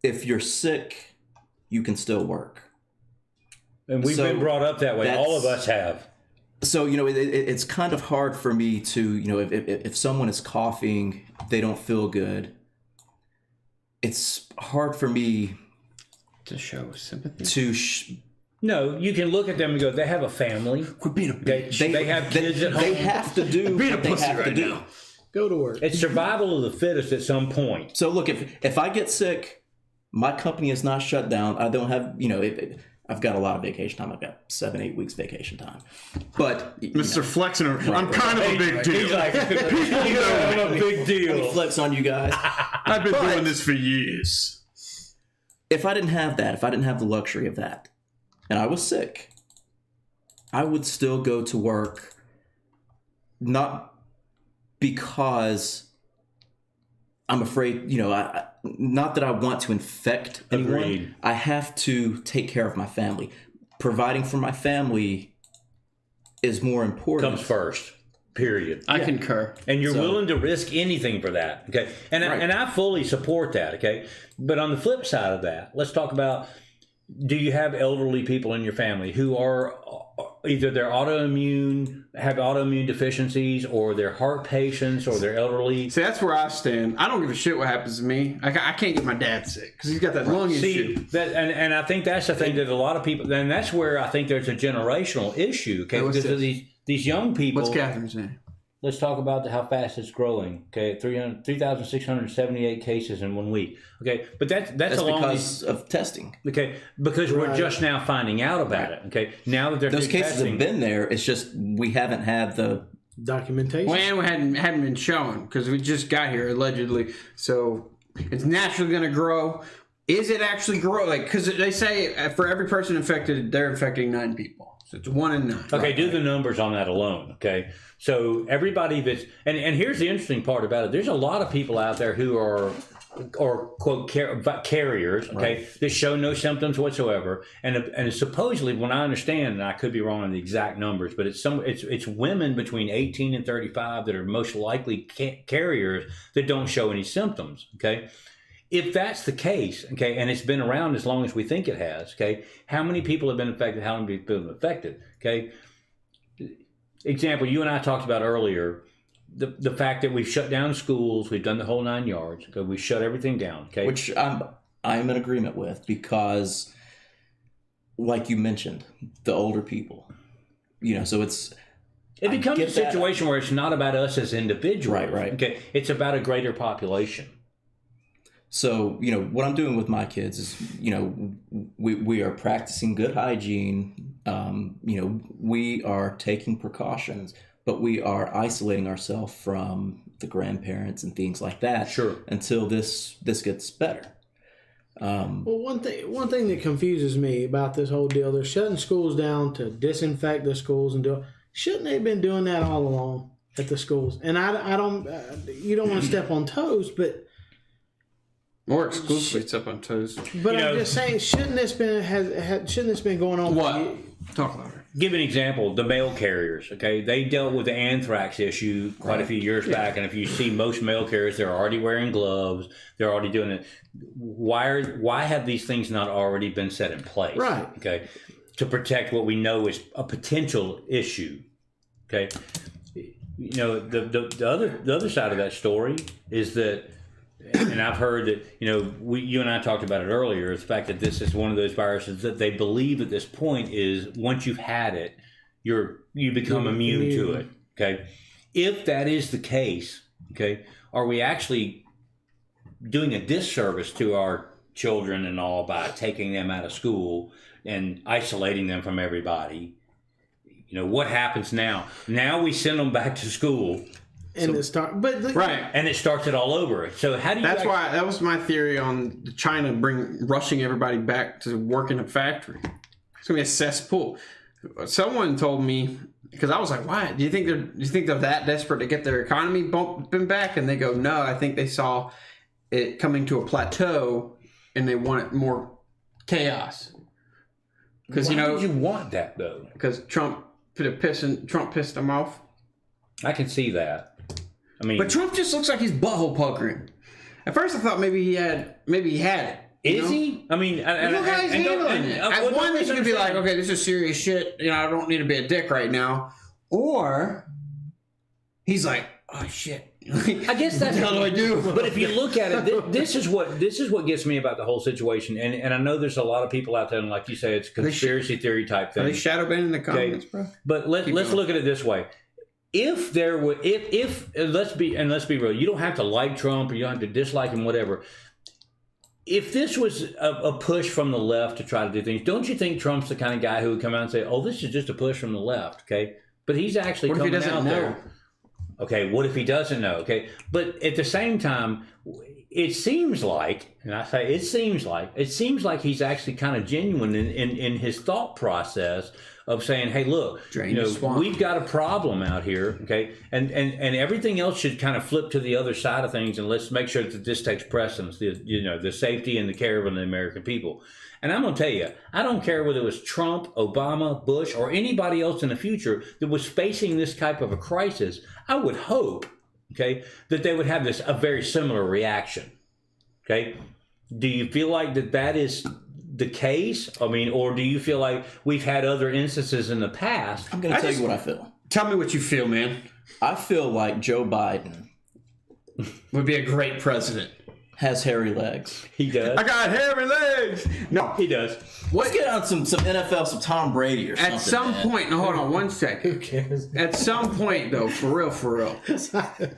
you're sick, you can still work. And we've been brought up that way. All of us have. So, it's kind of hard for me to, if someone is coughing, they don't feel good. It's hard for me to show sympathy. No, you can look at them and go, they have a family. Quit being a bitch. They have kids at home. They have to do what they have to do. Go to work. It's survival of the fittest at some point. So look, if I get sick, my company is not shut down. I don't have, I've got a lot of vacation time. I've got 7-8 weeks vacation time. But Mr. Flexing, I'm kind of a big deal. He's like, I'm a big deal. Flex on you guys. I've been doing this for years. If I didn't have that, if I didn't have the luxury of that, and I was sick, I would still go to work, not because I'm afraid, not that I want to infect anyone. Agreed. I have to take care of my family. Providing for my family is more important. Comes first. Period. I concur. And you're willing to risk anything for that. Okay. And I fully support that. Okay. But on the flip side of that, let's talk about, do you have elderly people in your family who are either they're have autoimmune deficiencies, or they're heart patients, or they're elderly? See, that's where I stand. I don't give a shit what happens to me. I can't get my dad sick because he's got that lung issue. And I think that's the thing that a lot of people, and that's where I think there's a generational issue. Okay, because of these young people. What's Catherine's name? Let's talk about how fast it's growing. Okay, 3,678 cases in 1 week. Okay, but that's because of testing. Okay, because we're just now finding out about it. Okay, now that those cases have been there, it's just we haven't had the documentation. Well, and we hadn't been shown because we just got here allegedly. So it's naturally going to grow. Is it actually grow? Because they say for every person infected, they're infecting 9 people. So it's 1 in 9. Okay, do the numbers on that alone. Okay, so everybody that's and here's the interesting part about it. There's a lot of people out there who are or quote carriers, okay, that show no symptoms whatsoever, and supposedly, when I understand, and I could be wrong on the exact numbers, but it's women between 18 and 35 that are most likely carriers that don't show any symptoms. Okay, if that's the case, okay, and it's been around as long as we think it has, okay, how many people have been affected? How many people have been affected? Okay, example you and I talked about earlier. The fact that we've shut down schools, we've done the whole 9 yards. Okay, we shut everything down. Okay, which I'm in agreement with, because, like you mentioned, the older people, so it becomes a situation where it's not about us as individuals. Right. Okay, it's about a greater population. So what I'm doing with my kids is we are practicing good hygiene. We are taking precautions. But we are isolating ourselves from the grandparents and things like that. Sure. Until this gets better. Well, one thing that confuses me about this whole deal, they're shutting schools down to disinfect the schools and shouldn't they have been doing that all along at the schools? And I don't, you don't want to step on toes, but more exclusively step on toes. But I'm just saying, shouldn't this been going on? What? Talk about it. Give an example, the mail carriers, okay? They dealt with the anthrax issue quite a few years back, and if you see most mail carriers, they're already wearing gloves, they're already doing it. Why have these things not already been set in place? Right. Okay, to protect what we know is a potential issue, okay? The other side of that story is that, and I've heard that, you and I talked about it earlier, the fact that this is one of those viruses that they believe at this point is once you've had it, you become immune to it. Okay. If that is the case, okay, are we actually doing a disservice to our children and all by taking them out of school and isolating them from everybody? What happens now? Now we send them back to school. And it and it starts it all over. So how do you? That's why that was my theory on China rushing everybody back to work in a factory. It's gonna be a cesspool. Someone told me, because I was like, "Why? Do you think they're that desperate to get their economy bumping back?" And they go, "No, I think they saw it coming to a plateau, and they wanted more chaos." Because why would you want that though? Because Trump pissed them off. I can see that. But Trump just looks like he's butthole puckering. At first, I thought maybe he had it. Is he? I mean, look how he's handling it. At one, you could be like, okay, this is serious shit. I don't need to be a dick right now. Or he's like, oh shit. I guess that's how do I do? But if you look at it, this is what gets me about the whole situation. And I know there's a lot of people out there, and like you say, it's a conspiracy theory type thing. Are they shadow banning the comments, bro? But let's look at it this way. If there were, let's be real, you don't have to like Trump or you don't have to dislike him, whatever. If this was a push from the left to try to do things, don't you think Trump's the kind of guy who would come out and say, "Oh, this is just a push from the left"? Okay, but he's actually coming out there. Okay, what if he doesn't know? Okay, but at the same time, it seems like, and I say it seems like he's actually kind of genuine in his thought process of saying, "Hey, look, we've got a problem out here, okay, and everything else should kind of flip to the other side of things, and let's make sure that this takes precedence, the safety and the care of the American people." And I'm going to tell you, I don't care whether it was Trump, Obama, Bush, or anybody else in the future that was facing this type of a crisis. I would hope, okay, that they would have a very similar reaction. Okay, do you feel like that is the case? I mean, or do you feel like we've had other instances in the past? I'm going to tell you what I feel. Tell me what you feel, man. I feel like Joe Biden would be a great president. Has hairy legs. He does. I got hairy legs. No, he does. Let's get on some NFL, some Tom Brady or something. At some point, no, hold on one second. Who cares? At some point, though, for real,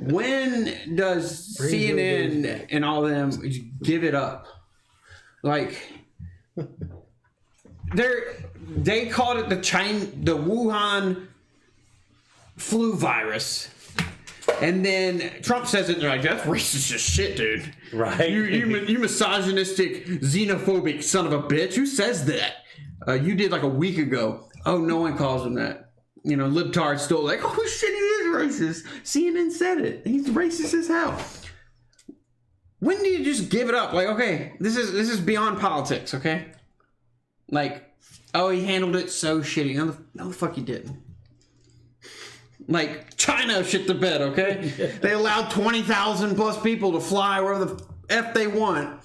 when does CNN and all of them give it up? Like, they called it the Wuhan flu virus. And then Trump says it, and they're like, "That's racist as shit, dude." Right? You misogynistic, xenophobic son of a bitch. Who says that? You did like a week ago. Oh, no one calls him that. You know, libtards still like, oh shit, he is racist. CNN said it. He's racist as hell. When do you just give it up? Like, okay, this is beyond politics, okay? Like, oh, he handled it so shitty. No, the fuck he didn't. Like, China shit the bed, okay? They allowed 20,000 plus people to fly wherever the F they want.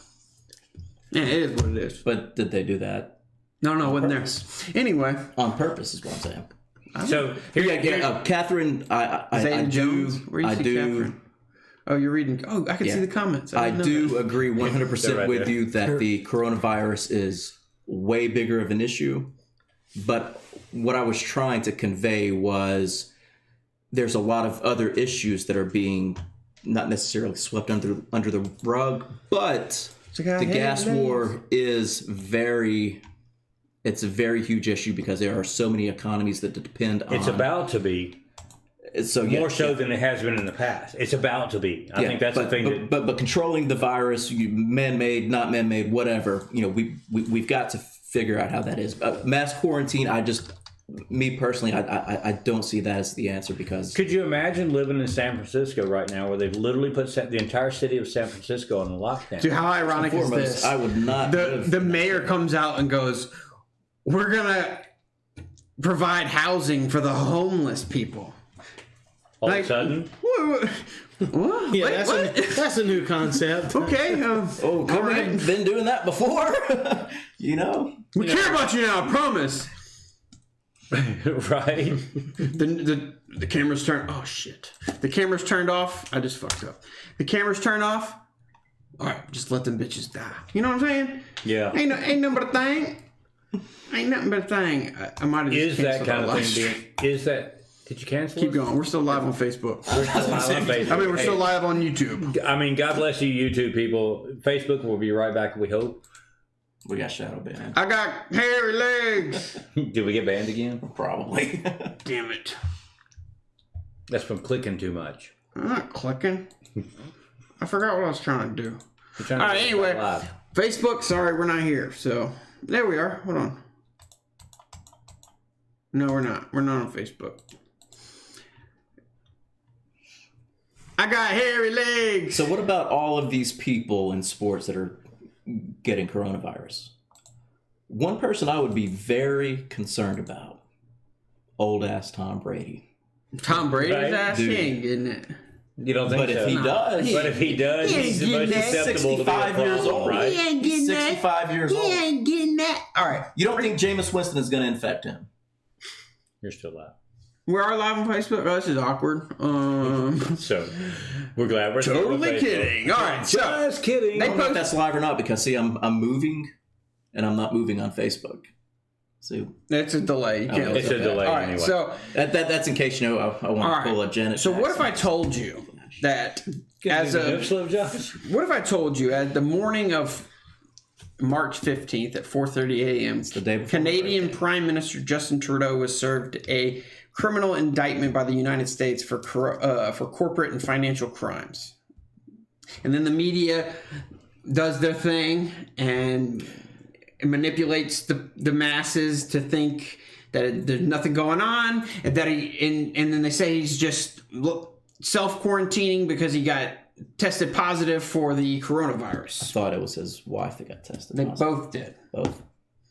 Yeah, it is what it is. But did they do that? No, wasn't there. Anyway. On purpose is what I'm saying. So Catherine, I do. Where you see Catherine? Oh, you're reading. Oh, I can see the comments. I do that. agree 100% with you that the coronavirus is way bigger of an issue. But what I was trying to convey was there's a lot of other issues that are being not necessarily swept under the rug, but the gas war is it's a very huge issue because there are so many economies that depend on. It's about to be. So more so than it has been in the past. It's about to be. I think that's the thing. But controlling the virus, man-made, not man-made, whatever. You know, we've got to figure out how that is. Mass quarantine. Me personally, I don't see that as the answer because. Could you imagine living in San Francisco right now, where they've literally put the entire city of San Francisco on lockdown? Dude, how ironic is this? I would not. The mayor comes out and goes, "We're gonna provide housing for the homeless people." All of a sudden? What? Yeah, that's a new concept. Okay. We've been doing that before. You know? We care about you now, I promise. Right? The camera's turned. Oh, shit. The camera's turned off. I just fucked up. The camera's turned off. All right, just let them bitches die. You know what I'm saying? Yeah. Ain't nothing but a thing. Ain't nothing but a thing. I might have just Is that kind of thing is that... Did you cancel Keep us? going. We're still live on Facebook. We're still live on Facebook. I mean, we're still live on YouTube. I mean, God bless you, YouTube people. Facebook will be right back, we hope. We got shadow banned. I got hairy legs. Did we get banned again? Probably. Damn it. That's from clicking too much. I'm not clicking. I forgot what I was trying to do. All right, anyway. Facebook, sorry, we're not here. So, there we are. Hold on. No, we're not. We're not on Facebook. I got hairy legs. So what about all of these people in sports that are getting coronavirus? One person I would be very concerned about. Old ass Tom Brady. Tom Brady's ass? He ain't getting it. You don't think but so? If he does, but if he does, he's the most susceptible to be a problem, years old, right? He ain't getting 65 years old. He ain't getting that. All right. You don't think Jameis Winston is going to infect him? You're still live. We are live on Facebook. Oh, this is awkward. So we're glad we're totally kidding. All right, so just kidding. I don't know if that's live or not because see, I'm moving, and I'm not moving on Facebook. See, it's a delay. You can't it's a delay. All right, anyway. so that's in case you know I want to pull a Janet. So what if I told you that what if I told you at the morning of March 15th at 4:30 a.m. It's the day before Canadian Prime Minister Justin Trudeau was served a criminal indictment by the United States for corporate and financial crimes. And then the media does their thing and manipulates the masses to think that there's nothing going on, and that and then they say he's just self-quarantining because he got tested positive for the coronavirus. I thought it was his wife that got tested. They positive. both did. Both.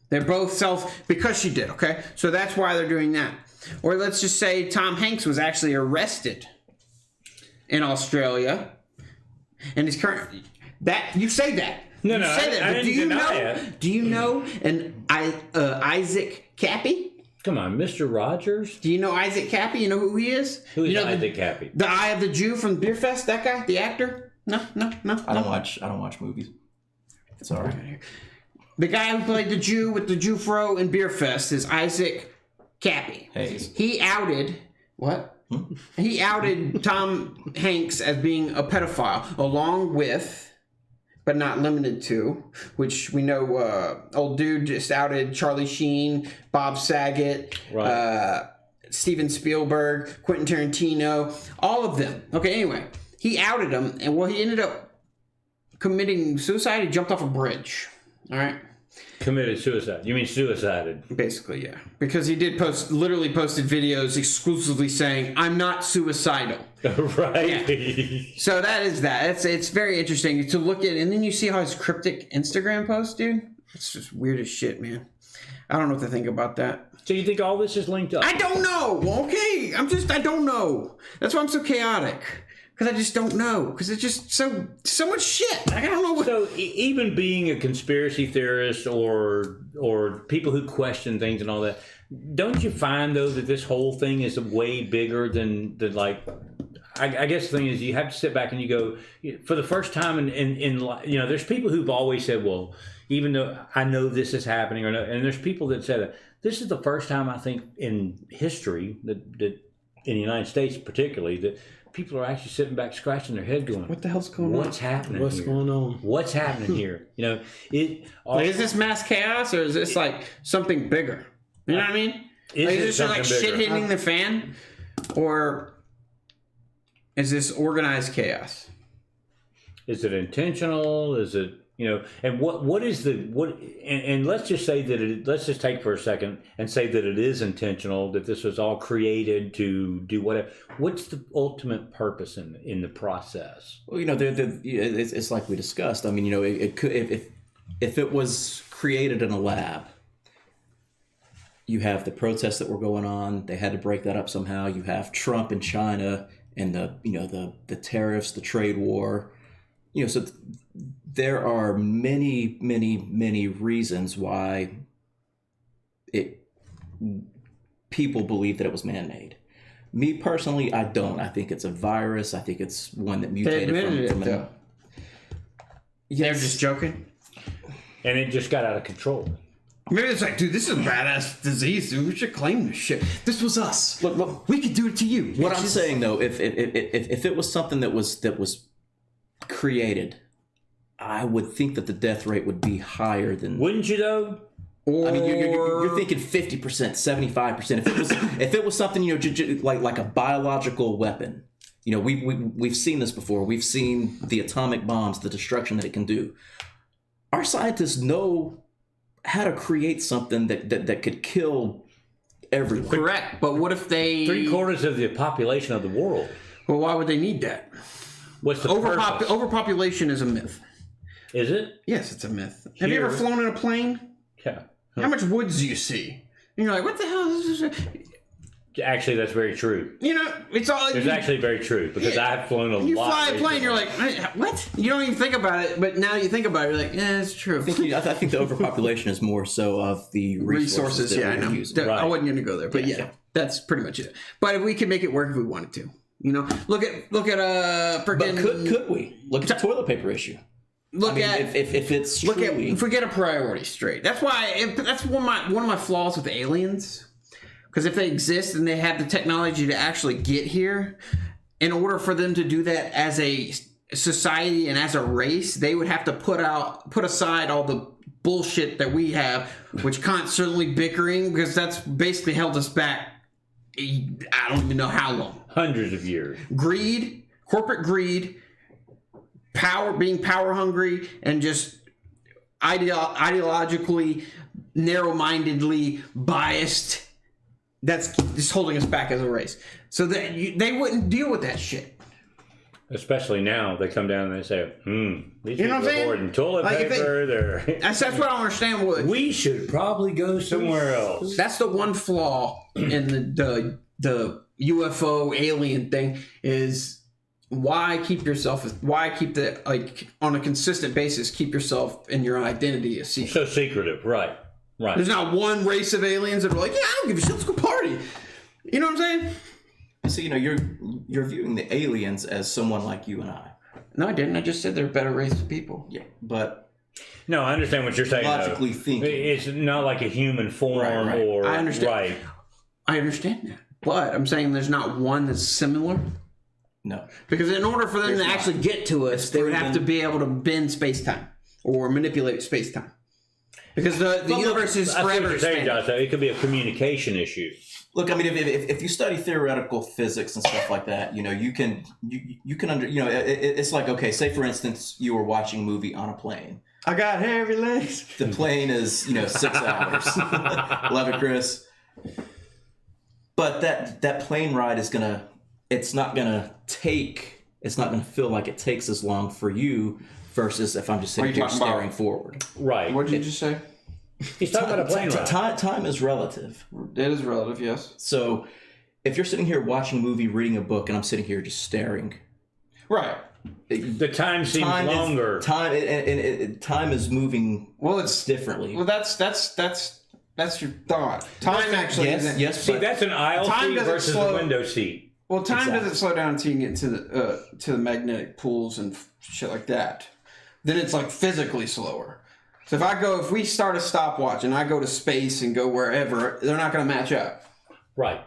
They're both because she did, okay? So that's why they're doing that. Or let's just say Tom Hanks was actually arrested in Australia. And he's currently... You say that. No, you say that. I But didn't deny it. Do you know Isaac Cappy? Come on, Mr. Rogers? Do you know Isaac Cappy? You know who he is? Who is you know Isaac Cappy? The Eye of the Jew from Beer Fest, that guy? The actor? No. I don't watch movies. Sorry. The guy who played the Jew with the Jew fro in Beer Fest is Isaac Cappy. Hayes. He outed He outed Tom Hanks as being a pedophile, along with, but not limited to, which we know old dude just outed Charlie Sheen, Bob Saget, Steven Spielberg, Quentin Tarantino, all of them. Okay, anyway, he outed them, and he ended up committing suicide. He jumped off a bridge. All right. Committed suicide. You mean suicided? Basically, yeah. Because he did literally posted videos exclusively saying, "I'm not suicidal." Right. Yeah. So that is that. It's very interesting to look at, and then you see how his cryptic Instagram post, dude. It's just weird as shit, man. I don't know what to think about that. So you think all this is linked up? I don't know. Okay, I don't know. That's why I'm so chaotic. Because I just don't know. Because it's just so much shit. I don't know what. So even being a conspiracy theorist or people who question things and all that, don't you find though that this whole thing is way bigger than like? I guess the thing is you have to sit back and you go, for the first time in there's people who've always said, well, even though I know this is happening, and there's people that said this is the first time I think in history that in the United States particularly that people are actually sitting back scratching their head going, what the hell's going on? What's happening What's here? going on? What's happening here? Is this mass chaos or is this like something bigger? You know what I mean? Is this like shit hitting the fan? Or is this organized chaos? Is it intentional? Is it, and what is and let's just say that let's just take for a second and say that it is intentional, that this was all created to do whatever. What's the ultimate purpose in the process? Well, it's like we discussed. I mean, it could, if it was created in a lab, you have the protests that were going on. They had to break that up somehow. You have Trump in China and the tariffs, the trade war. So there are many, many, many reasons why people believe that it was man-made. Me personally, I don't. I think it's a virus. I think it's one that mutated from They're just joking. And it just got out of control. Maybe it's like, dude, this is a badass disease, dude. We should claim this shit. This was us. Look, we could do it to you. What I'm saying though, if it was something that was created, I would think that the death rate would be higher than. Wouldn't you though? I mean, you're thinking 50%, 75%. If it was something like a biological weapon, we've seen this before. We've seen the atomic bombs, the destruction that it can do. Our scientists know how to create something that could kill everyone. Correct, but what if they 3/4 of the population of the world? Well, why would they need that? What's the purpose? Overpopulation is a myth. Is it? Yes, it's a myth. Have you ever flown in a plane? Yeah. How much woods do you see? And you're like, what the hell is this? Actually, that's very true. It's all. It's actually very true because I've flown a lot. You fly a plane, you're like, what? You don't even think about it, but now you think about it, you're like, yeah, it's true. I think the overpopulation is more so of the resources that we're using. I wasn't going to go there, but yeah, that's pretty much it. But if we could make it work if we wanted to, look at freaking. But could we look at the toilet paper issue? If it's truly... if we get a priority straight. That's why that's one of my flaws with aliens. Because if they exist and they have the technology to actually get here, in order for them to do that as a society and as a race, they would have to put aside all the bullshit that we have, which constantly bickering, because that's basically held us back. I don't even know how long. Hundreds of years. Greed, corporate greed, being power hungry, and just ideologically, narrow-mindedly biased. That's just holding us back as a race. So that they wouldn't deal with that shit. Especially now, they come down and they say, these people are hoarding toilet Like paper. That's what I don't understand. We should probably go somewhere else. That's the one flaw in the UFO alien thing is why keep on a consistent basis, keep yourself and your identity a secret. So secretive, right. There's not one race of aliens that are like, yeah, I don't give a shit, let's go party. You know what I'm saying? So, you're viewing the aliens as someone like you and I. No, I didn't. I just said they're a better race of people. Yeah, but... No, I understand what you're saying. Logically thinking. It's not like a human form right. or... I understand. Right. I understand that. But I'm saying there's not one that's similar. No. Because in order for them to actually get to us, they would have to be able to bend space-time or manipulate space-time. Because the universe is I see what forever you're saying, expanding. Josh. It could be a communication issue. Look, I mean, if you study theoretical physics and stuff like that, you can it's like, okay, say for instance you were watching a movie on a plane. I got hairy legs. The plane is 6 hours. Love it, Chris. But that plane ride it's not gonna feel like it takes as long for you versus if I'm just sitting here staring forward. Right. What did you just say? He's talking about a plane ride. Time is relative. It is relative, yes. So if you're sitting here watching a movie, reading a book, and I'm sitting here just staring, right? The time seems longer. Time is moving. Well, it's differently. Well, that's your thought. Time actually isn't. Yes. See, that's an aisle seat versus a window seat. Well, time doesn't slow down until you get to the magnetic pools and shit like that. Then it's like physically slower. So if we start a stopwatch and I go to space and go wherever, they're not going to match up. Right.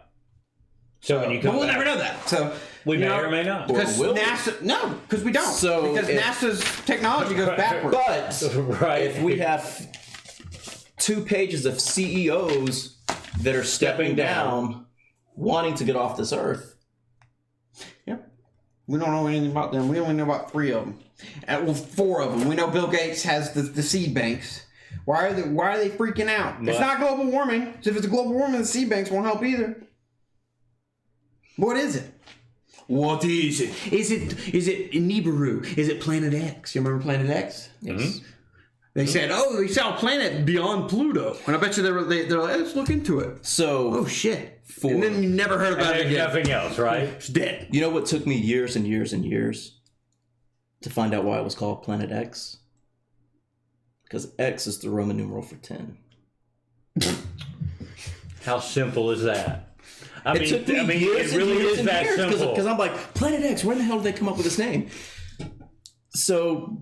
So when you come we'll back, never know that. So we may or may not. Because because we don't. So because NASA's technology goes backwards. But right. if we have 2 pages of CEOs that are stepping down, wanting to get off this earth. Yep. We don't know anything about them. We only know about 3 of them. Well, 4 of them. We know Bill Gates has the seed banks. Why are they freaking out? It's not global warming. So if it's global warming, the seed banks won't help either. What is it? What is it? Is it Nibiru? Is it Planet X? You remember Planet X? Yes. Mm-hmm. They said, we saw a planet beyond Pluto. And I bet you they're like, let's look into it. So, oh shit. And then you never heard about it again. Nothing else, right? It's dead. You know what took me years and years and years to find out why it was called Planet X? Because X is the Roman numeral for 10. How simple is that? It really is that simple. Because I'm like, Planet X, where the hell did they come up with this name? So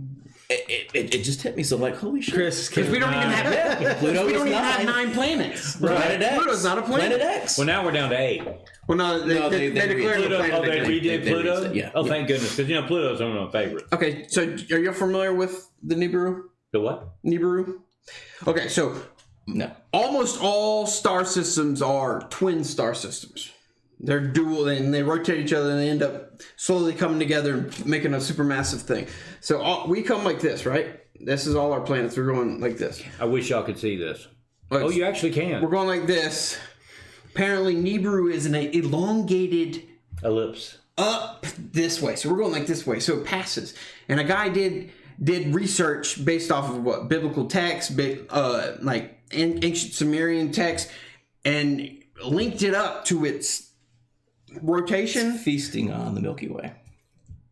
it just hit me. So like, holy shit. Chris, because we don't even have Pluto. We don't even have 9 planets. Right. Planet X. Pluto's not a planet. Planet X. Well, now we're down to 8. Well, no, they declared Pluto. the planet. They redid Pluto? Yeah. Oh, thank goodness. Because, Pluto's one of my favorites. Okay, so are you familiar with the Nibiru? The what? Nibiru? Okay, so no. Almost all star systems are twin star systems. They're dual and they rotate each other and they end up slowly coming together and making a supermassive thing. So we come like this, right? This is all our planets. We're going like this. I wish y'all could see this. Oh, you actually can. We're going like this. Apparently, Nibiru is an elongated ellipse up this way. So we're going like this way. So it passes. And a guy did research based off of what biblical text, like ancient Sumerian text, and linked it up to its rotation. It's feasting on the Milky Way.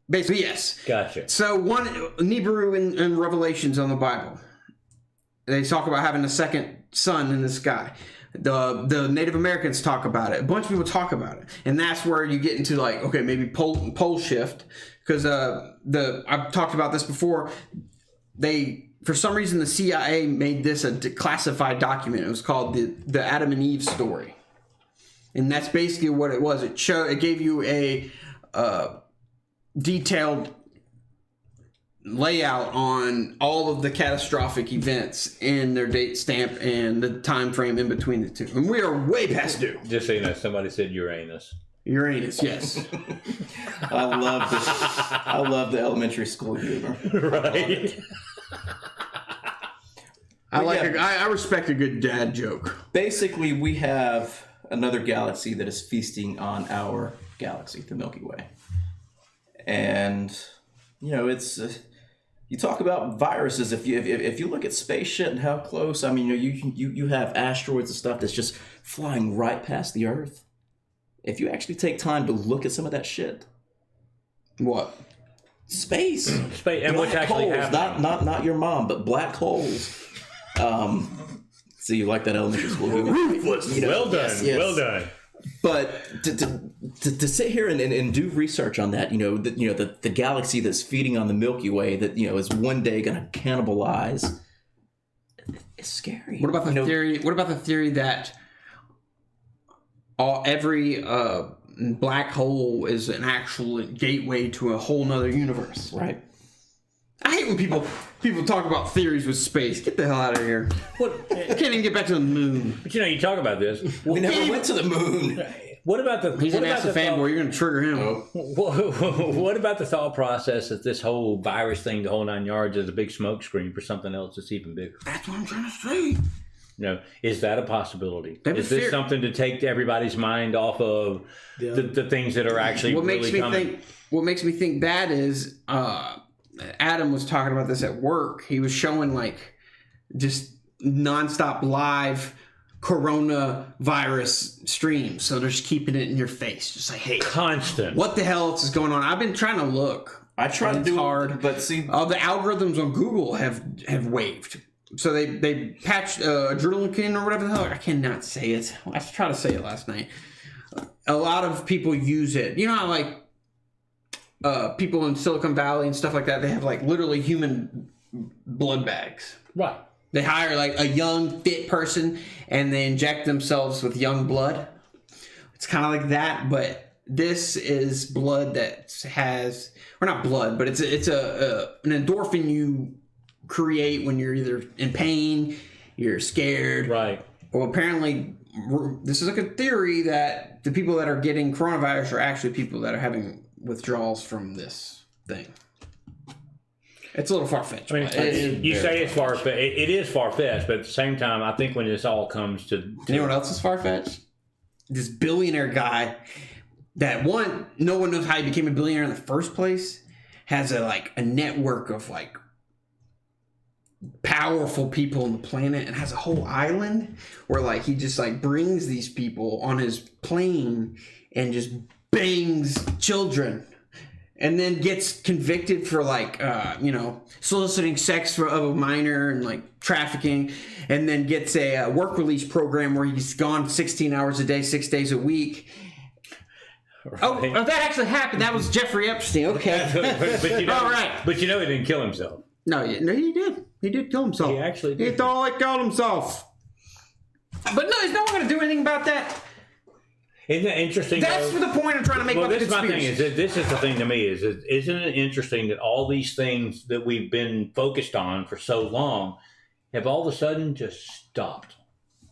Basically, yes. Gotcha. So Nibiru in Revelations on the Bible, they talk about having a second sun in the sky. The Native Americans talk about it. A bunch of people talk about it, and that's where you get into like, okay, maybe pole shift, because I've talked about this before. For some reason, the CIA made this a classified document. It was called the Adam and Eve story, and that's basically what it was. It gave you a detailed layout on all of the catastrophic events and their date stamp and the time frame in between the two. And we are way past due. Just so you know, somebody said Uranus. Uranus, yes. I love the elementary school humor. Right. I respect a good dad joke. Basically, we have another galaxy that is feasting on our galaxy, the Milky Way. And, it's... you talk about viruses. If you look at space shit and how close, I mean, you have asteroids and stuff that's just flying right past the Earth. If you actually take time to look at some of that shit, what? Space, and what's actually happening? Not your mom, but black holes. So you like that elementary school humor? Well done, yes. Well done. But to sit here and do research on that, the galaxy that's feeding on the Milky Way that is one day going to cannibalize, it's scary. What about the theory? What about the theory that every black hole is an actual gateway to a whole nother universe? Right. I hate when people talk about theories with space. Get the hell out of here. What? Can't even get back to the moon. But you talk about this. We never went to the moon. What about the? He's an NASA fanboy. You're going to trigger him. What about the thought process that this whole virus thing, the whole 9 yards, is a big smokescreen for something else that's even bigger? That's what I'm trying to say. Is that a possibility? Is this something to take everybody's mind off of the things that are actually coming? What makes me think that is Adam was talking about this at work. He was showing like just nonstop live coronavirus streams. So they're just keeping it in your face, just like, hey, constant. What the hell else is going on? I've been trying to look. I tried to do hard, but see, the algorithms on Google have waived. So they patched adrenaline or whatever the hell. I cannot say it. I tried to say it last night. A lot of people use it. You know how like people in Silicon Valley and stuff like that, they have like literally human blood bags. Right. They hire like a young, fit person and they inject themselves with young blood. It's kind of like that, but this is blood that has, or not blood, but it's an endorphin you create when you're either in pain, you're scared. Right. Well, apparently, this is like a theory that the people that are getting coronavirus are actually people that are having withdrawals from this thing. It's a little far-fetched. I mean, you say it's far-fetched. It is far-fetched, but at the same time, I think when this all comes to... You know what else is far-fetched? This billionaire guy that no one knows how he became a billionaire in the first place, has a network of like powerful people on the planet and has a whole island where like he just like brings these people on his plane and just bangs children and then gets convicted for like soliciting sex of a minor and like trafficking, and then gets a work release program where he's gone 16 hours a day 6 days a week. Right. Oh, that actually happened. That was Jeffrey Epstein. Okay. but all right. But he didn't kill himself. No, he did. He did kill himself. He actually did. He thought he killed himself. But no, he's not going to do anything about that. Isn't that interesting? That's the point I'm trying to make about the conspiracy. My thing is, this is the thing to me, isn't it interesting that all these things that we've been focused on for so long have all of a sudden just stopped?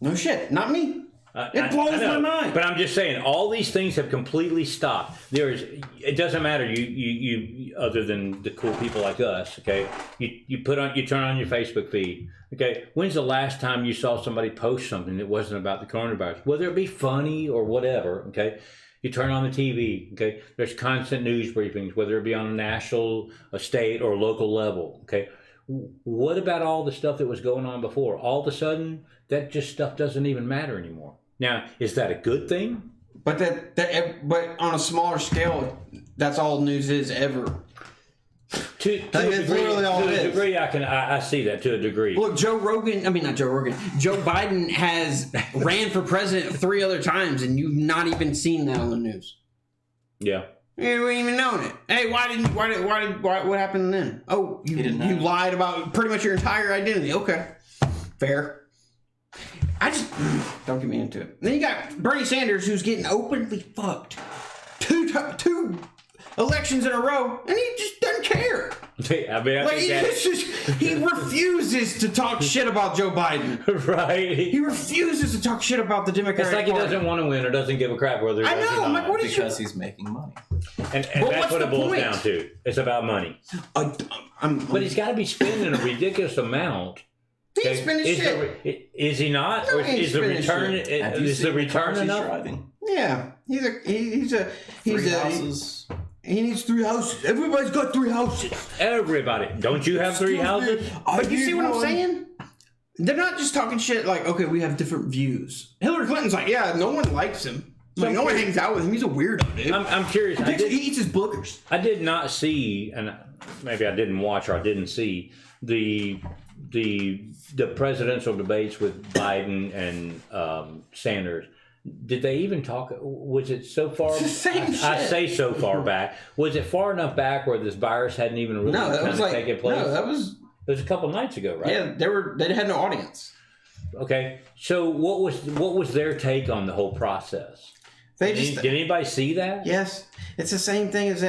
No shit. Not me. It blows my mind. But I'm just saying, all these things have completely stopped. It doesn't matter. You other than the cool people like us, okay? You turn on your Facebook feed, okay? When's the last time you saw somebody post something that wasn't about the coronavirus, whether it be funny or whatever, okay? You turn on the TV, okay? There's constant news briefings, whether it be on a national, a state, or local level, okay? What about all the stuff that was going on before? All of a sudden, that just stuff doesn't even matter anymore. Now, is that a good thing? But but on a smaller scale, that's all news is ever. To a degree, I see that to a degree. Look, Joe Biden has ran for president 3 other times, and you've not even seen that on the news. Yeah. You haven't even known it. Hey, what happened then? Oh, you lied about pretty much your entire identity. Okay. Fair. Don't get me into it. Then you got Bernie Sanders, who's getting openly fucked two elections in a row, and he just doesn't care. He refuses to talk shit about Joe Biden. Right. He refuses to talk shit about the Democratic Party. It's like he doesn't want to win or doesn't give a crap whether he does or not. I'm like, what is because he's making money. And that's what it boils down to. It's about money. But he's got to be spending a ridiculous amount. He's spending shit. Is he not? No, or is the return? Is the return enough? Yeah, he's a houses. He needs 3 houses. Everybody's got 3 houses. Everybody. Don't you have 3 houses? But you see what I'm saying? They're not just talking shit like, okay, we have different views. Hillary Clinton's like, yeah, no one likes him. Like, no one hangs out with him. He's a weirdo, dude. I'm curious. He eats his boogers. I did not see, and maybe I didn't watch or I didn't see the presidential debates with Biden and Sanders. Did they even talk? Was it so far? It's the same shit. I say so far back. Was it far enough back where this virus hadn't even really taken place? No, that was. It was a couple nights ago, right? Yeah, they had no audience. Okay, so what was their take on the whole process? Did anybody see that? Yes. It's the same thing as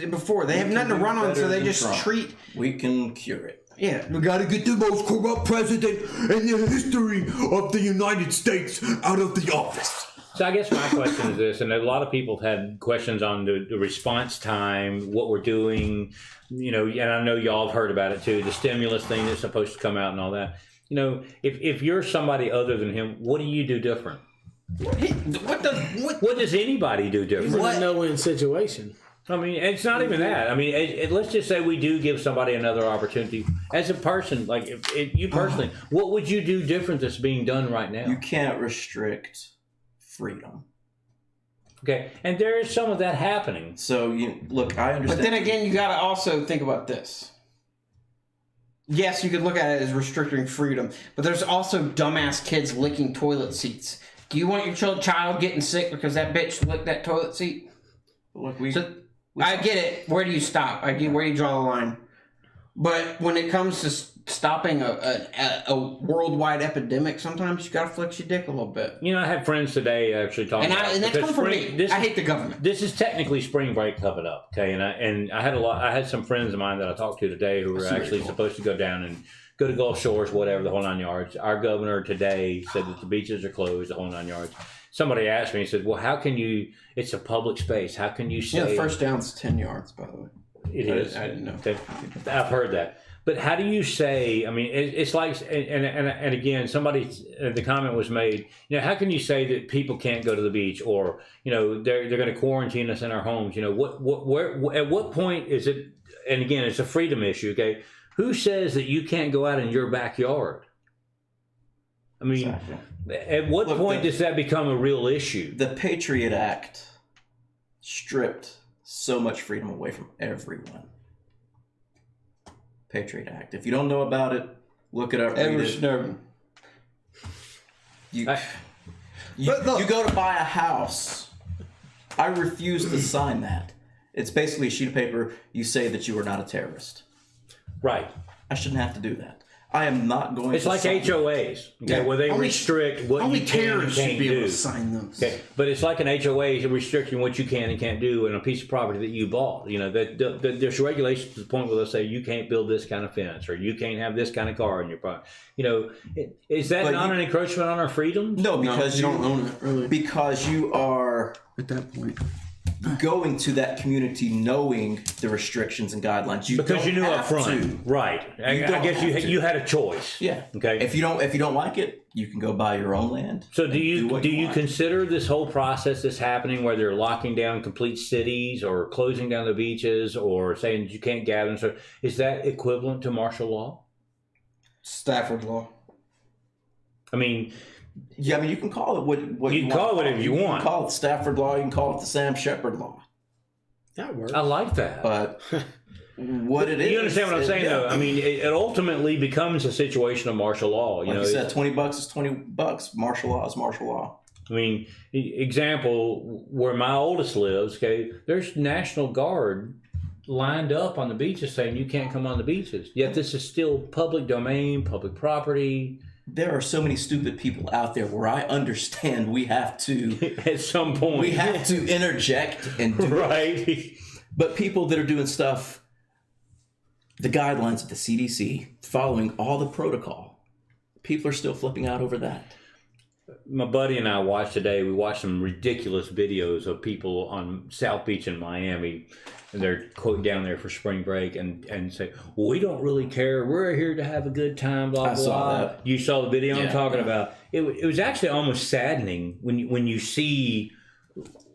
before. They have nothing to run on, so they just treat. We can cure it. Yeah. We gotta get the most corrupt president in the history of the United States out of the office. So I guess my question is this, and a lot of people have had questions on the response time, what we're doing, and I know y'all have heard about it too, the stimulus thing that's supposed to come out and all that. If you're somebody other than him, what do you do different? What does anybody do different? He's in a no-win situation. I mean, it's not even that. I mean, let's just say we do give somebody another opportunity. As a person, like if you personally, what would you do different that's being done right now? You can't restrict freedom. Okay, and there is some of that happening. So, look, I understand. But then again, you got to also think about this. Yes, you could look at it as restricting freedom, but there's also dumbass kids licking toilet seats. Do you want your child getting sick because that bitch licked that toilet seat? Look, I get it. Where do you stop? Where do you draw the line? But when it comes to stopping a worldwide epidemic, sometimes you got to flex your dick a little bit. I had friends today actually talking about and that's coming from me. I hate the government. This is technically spring break coming up, okay? And I had some friends of mine that I talked to today who were actually supposed to go down and go to Gulf Shores, whatever, the whole 9 yards. Our governor today said that the beaches are closed, the whole 9 yards. Somebody asked me, he said, well, how can you, it's a public space, how can you say... Yeah, the first down's 10 yards, by the way. It is. I didn't know. I've heard that. But how do you say, I mean, it's like, and again, the comment was made, how can you say that people can't go to the beach or, they're going to quarantine us in our homes? At what point is it, and again, it's a freedom issue, okay? Who says that you can't go out in your backyard? I mean, exactly. At what point does that become a real issue? The Patriot Act stripped so much freedom away from everyone. Patriot Act. If you don't know about it, look it up. Edward Snowden. You go to buy a house. I refuse to sign that. It's basically a sheet of paper. You say that you are not a terrorist. Right. I shouldn't have to do that. I am not going it's to like HOAs, okay, where they restrict what you can and can't do. Sign those. Okay, but it's like an HOA restricting what you can and can't do in a piece of property that you bought. There's regulations to the point where they'll say you can't build this kind of fence or you can't have this kind of car in your property. Is that not an encroachment on our freedom? No, because you don't own it, really. Because you are at that point going to that community knowing the restrictions and guidelines. Because you knew up front, right? I guess you had a choice. Yeah. Okay. If you don't like it, you can go buy your own land. So do you consider this whole process that's happening where they're locking down complete cities or closing down the beaches or saying you can't gather? So is that equivalent to martial law? Stafford law. I mean, you can call it what you can call it whatever you want. You can call it Stafford law. You can call it the Sam Sheppard law. That works. I like that. But what it is, you understand what I'm saying, though? I mean, it ultimately becomes a situation of martial law. Like you said, $20 is $20. Martial law is martial law. I mean, example, where my oldest lives, okay, there's National Guard lined up on the beaches saying you can't come on the beaches. Yet this is still public domain, public property. There are so many stupid people out there where I understand we have to at some point we have to interject and do right. it. But people that are doing stuff, the guidelines of the CDC, following all the protocol, people are still flipping out over that. My buddy and I watched some ridiculous videos of people on South Beach in Miami, and they're quote down there for spring break and say, well, we don't really care. We're here to have a good time, blah, blah, blah. I saw that. You saw the video I'm talking about. It was actually almost saddening when you see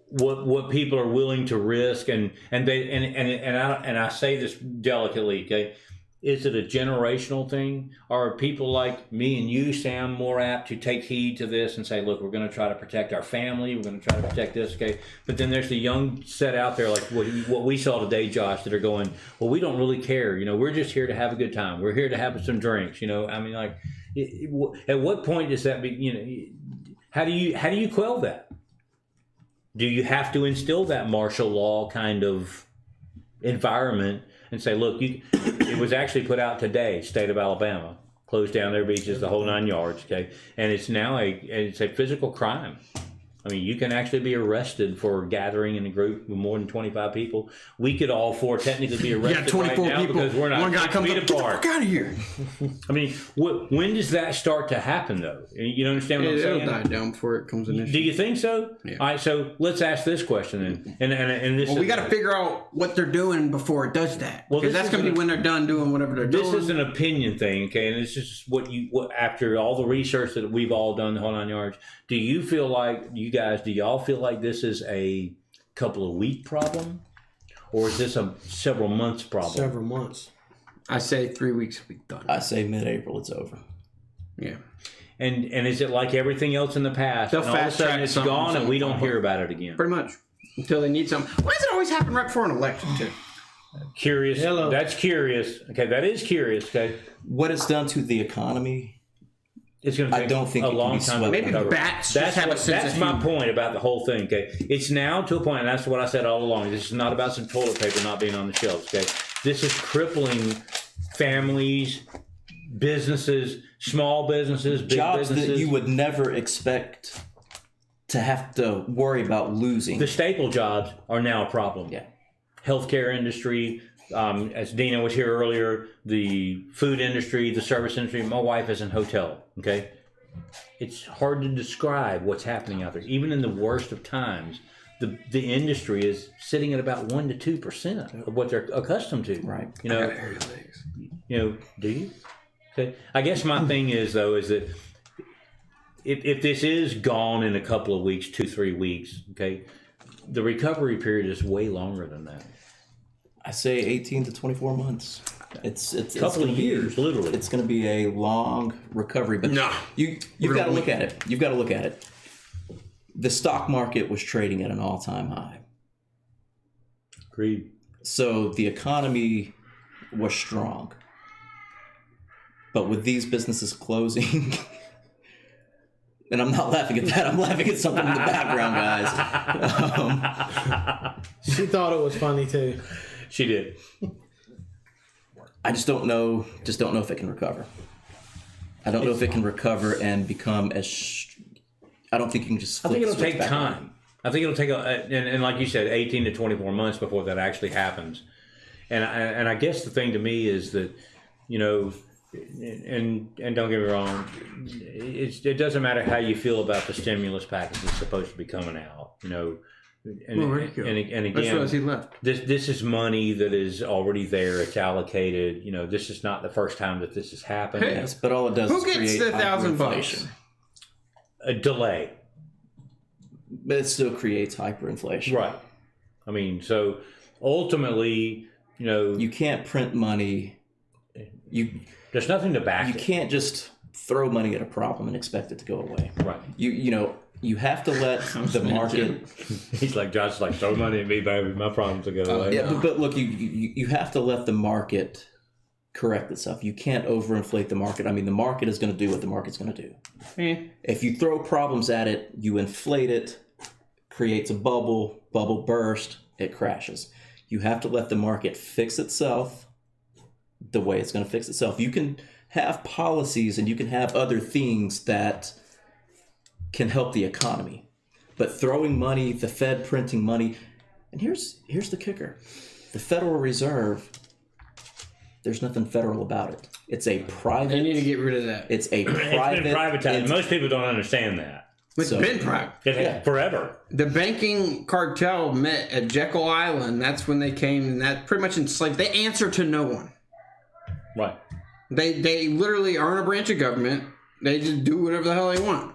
what people are willing to risk and I say this delicately, okay? Is it a generational thing? Or are people like me and you, Sam, more apt to take heed to this and say, look, we're going to try to protect our family. We're going to try to protect this, okay? But then there's the young set out there like what we saw today, Josh, that are going, well, we don't really care. We're just here to have a good time. We're here to have some drinks. I mean, like, at what point does that be, how do you quell that? Do you have to instill that martial law kind of environment and say, look, it was actually put out today, state of Alabama, closed down their beaches, the whole 9 yards, okay? And it's now it's a physical crime. I mean, you can actually be arrested for gathering in a group with more than 25 people. We could all four technically be arrested 24 right now people. because we're not One guy 6 comes feet up, get the apart. fuck out of here. I mean, when does that start to happen, though? You understand what I'm saying? It'll die down before it comes in issue. Do you think so? Yeah. All right, so let's ask this question then. And this Well, we got to figure out what they're doing before it does that. Well, Because this that's going to is be when they're done doing whatever they're This doing. is an opinion thing, okay? And it's just what after all the research that we've all done, the whole 9 yards, do y'all feel like this is a couple of week problem? Or is this a several months problem? Several months. I say 3 weeks will be done. I say mid-April, it's over. Yeah. And is it like everything else in the past? They'll and all of a fast sudden track it's something, gone and we don't something. hear about it again. Pretty much. Until they need something. Why does it always happen right before an election, too? Curious. Hello. That's curious. Okay, that is curious, okay? What it's done to the economy, It's going to I take don't think a it can long be time. swept to Maybe recover. bats just have a sense That's of my humor. point about the whole thing. Okay, it's now to a point, and that's what I said all along. This is not about some toilet paper not being on the shelves. Okay, this is crippling families, businesses, small businesses, big jobs businesses. that you would never expect to have to worry about losing. The staple jobs are now a problem. Yeah. Healthcare industry, as Dina was here earlier, the food industry, the service industry. My wife is in hotel, okay? It's hard to describe what's happening out there. Even in the worst of times, the industry is sitting at about 1% to 2% of what they're accustomed to. Right. You know, do you? Okay. I guess my thing is, though, is that if this is gone in a couple of weeks, 2-3 weeks, okay, the recovery period is way longer than that. I say 18 to 24 months. It's Couple of gonna years, literally. It's going to be a long recovery, but No. you've got to look at it. You've got to look at it. The stock market was trading at an all-time high. Agreed. So the economy was strong. But with these businesses closing, and I'm not laughing at that, I'm laughing at something in the background, guys. She thought it was funny too. She did. I just don't know if it can recover. I don't know if it can recover and become as. I don't think you can just. I think it'll switch take back time. on. I think it'll take and like you said, 18 to 24 months before that actually happens. And I guess the thing to me is that, you know, and don't get me wrong, it doesn't matter how you feel about the stimulus package that's supposed to be coming out, you know. And, Well, where'd he go? and I again, realized he left. this is money that is already there. It's allocated. You know, this is not the first time that this has happened. Hey, Yes, but all it does Who is gets create the $1,000 hyperinflation. A delay. But it still creates hyperinflation. Right. I mean, so ultimately, you know, You can't print money. there's nothing to back You it. can't just throw money at a problem and expect it to go away. Right. You have to let the market. He's like, Josh's like, throw money at me, baby. My problems will go away. Yeah, but look, you have to let the market correct itself. You can't overinflate the market. I mean, the market is going to do what the market's going to do. If you throw problems at it, you inflate it, creates a bubble burst, it crashes. You have to let the market fix itself the way it's going to fix itself. You can have policies and you can have other things that can help the economy, but throwing money, the Fed printing money, and here's the kicker: the Federal Reserve. There's nothing federal about it. It's a private. They need to get rid of that. It's a private. It's been privatized. Most people don't understand that. It's been private. Forever. The banking cartel met at Jekyll Island. That's when they came, and that pretty much enslaved. They answer to no one. Right. They literally aren't a branch of government. They just do whatever the hell they want.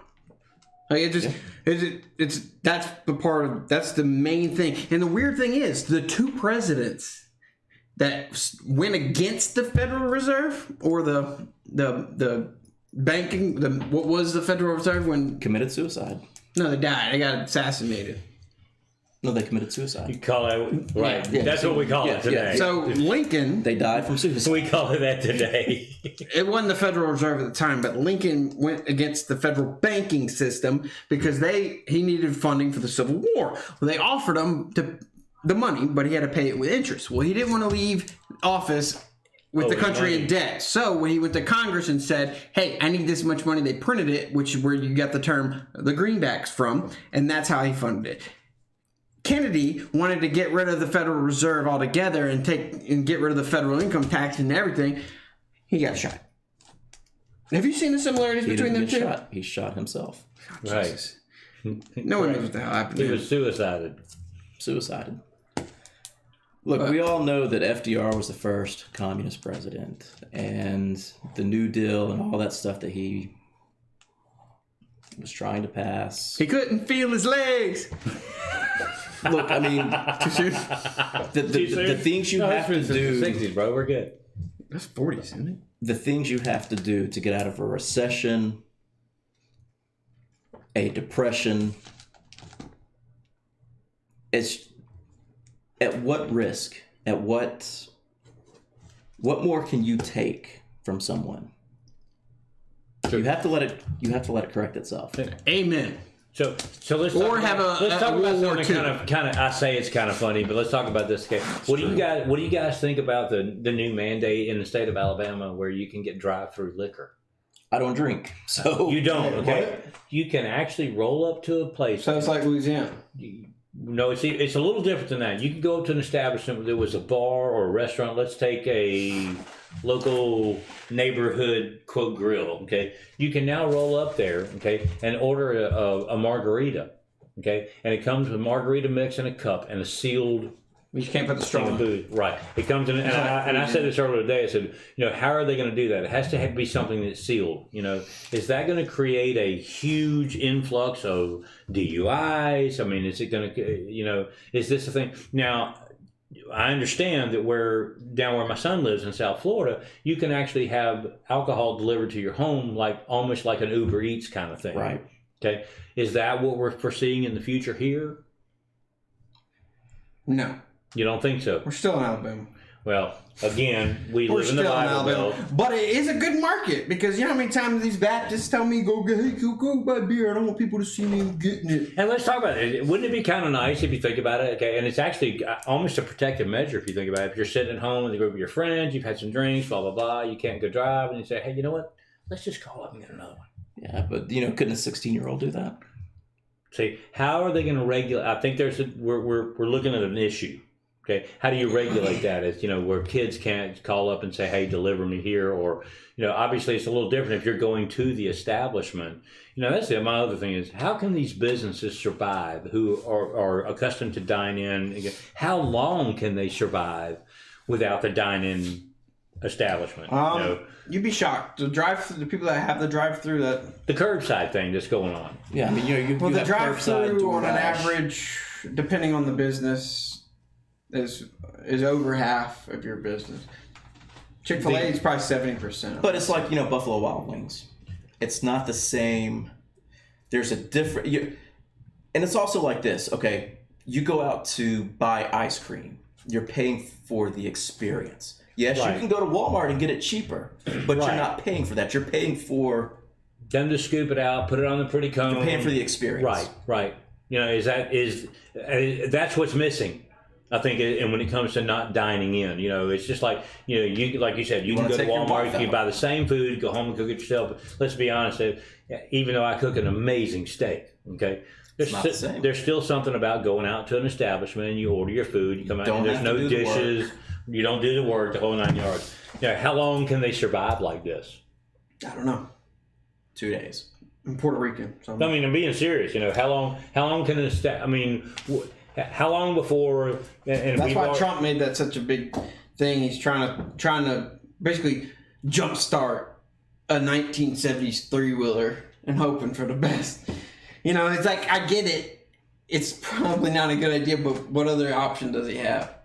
Like that's the main thing. And the weird thing is, the two presidents that went against the Federal Reserve or the banking, what was the Federal Reserve when committed suicide. No, they died. They got assassinated. No, they committed suicide. You call it right. Yeah. That's what we call it today. So Lincoln, they died from suicide. We call it that today. It wasn't the Federal Reserve at the time, but Lincoln went against the federal banking system because he needed funding for the Civil War. Well, they offered him the money, but he had to pay it with interest. Well, he didn't want to leave office with the country money. in debt. So when he went to Congress and said, hey, I need this much money, they printed it, which is where you got the term the greenbacks from, and that's how he funded it. Kennedy wanted to get rid of the Federal Reserve altogether and get rid of the federal income tax and everything. He got shot. Have you seen the similarities between them two? He shot himself. Right. No one knows what the hell happened. He was suicided. Look, we all know that FDR was the first communist president, and the New Deal and all that stuff that he was trying to pass. He couldn't feel his legs. Look, I mean, the things you have to do. The 60s, bro. We're good. That's 40s, isn't it? The things you have to do to get out of a recession, a depression, it's at what risk? At what more can you take from someone? You have to let it. You have to let it correct itself. Amen. So let's talk about something kind of. I say it's kind of funny, but let's talk about this. Okay, what do you guys think about the new mandate in the state of Alabama where you can get drive-through liquor? I don't drink, so you don't. Okay, you can actually roll up to a place. Sounds like Louisiana. No, it's a little different than that. You can go to an establishment where there was a bar or a restaurant. Let's take a local neighborhood quote grill. Okay, you can now roll up there. Okay, and order a margarita. Okay, and it comes with margarita mix in a cup and a sealed. You can't put the straw in. Right. It comes in, and I said this earlier today. I said, how are they going to do that? It has to be something that's sealed. Is that going to create a huge influx of DUIs? I mean, is it going to, is this a thing? Now, I understand that down where my son lives in South Florida, you can actually have alcohol delivered to your home, almost like an Uber Eats kind of thing. Right. Okay. Is that what we're foreseeing in the future here? No. You don't think so? We're still in Alabama. Well, again, we live in the Bible Belt. But it is a good market because you know how many times these Baptists tell me, go buy beer. I don't want people to see me getting it. And let's talk about it. Wouldn't it be kind of nice if you think about it? Okay, and it's actually almost a protective measure if you think about it. If you're sitting at home with a group of your friends, you've had some drinks, blah, blah, blah, you can't go drive, and you say, hey, you know what? Let's just call up and get another one. Yeah, but, couldn't a 16-year-old do that? See, how are they going to regulate? I think we're looking at an issue. Okay, how do you regulate that? It's, where kids can't call up and say, hey, deliver me here. Or, obviously it's a little different if you're going to the establishment. That's my other thing is, how can these businesses survive who are accustomed to dine in? How long can they survive without the dine-in establishment? You'd be shocked. The people that have the drive-through the curbside thing that's going on. Yeah, I mean, you the have drive-through on an average, depending on the business, is over half of your business. Chick-fil-A is probably 70%. But it's like, Buffalo Wild Wings. It's not the same. There's a different... and it's also like this, okay? You go out to buy ice cream. You're paying for the experience. Yes, right. You can go to Walmart and get it cheaper, but you're not paying for that. You're paying for... them to scoop it out, put it on the pretty cone. You're paying for the experience. Right. That's what's missing. I think, and when it comes to not dining in, it's just like, you like you said, you can go to Walmart, you can buy the same food, go home and cook it yourself. But let's be honest, even though I cook an amazing steak, okay, there's still something about going out to an establishment and you order your food, you come out and there's no dishes, you don't do the work, the whole 9 yards. How long can they survive like this? I don't know. 2 days. I'm Puerto Rican. So I mean, I'm being serious. How long can how long before? And that's why Trump made that such a big thing. He's trying to basically jumpstart a 1970s three-wheeler and hoping for the best. It's like, I get it. It's probably not a good idea, but what other option does he have?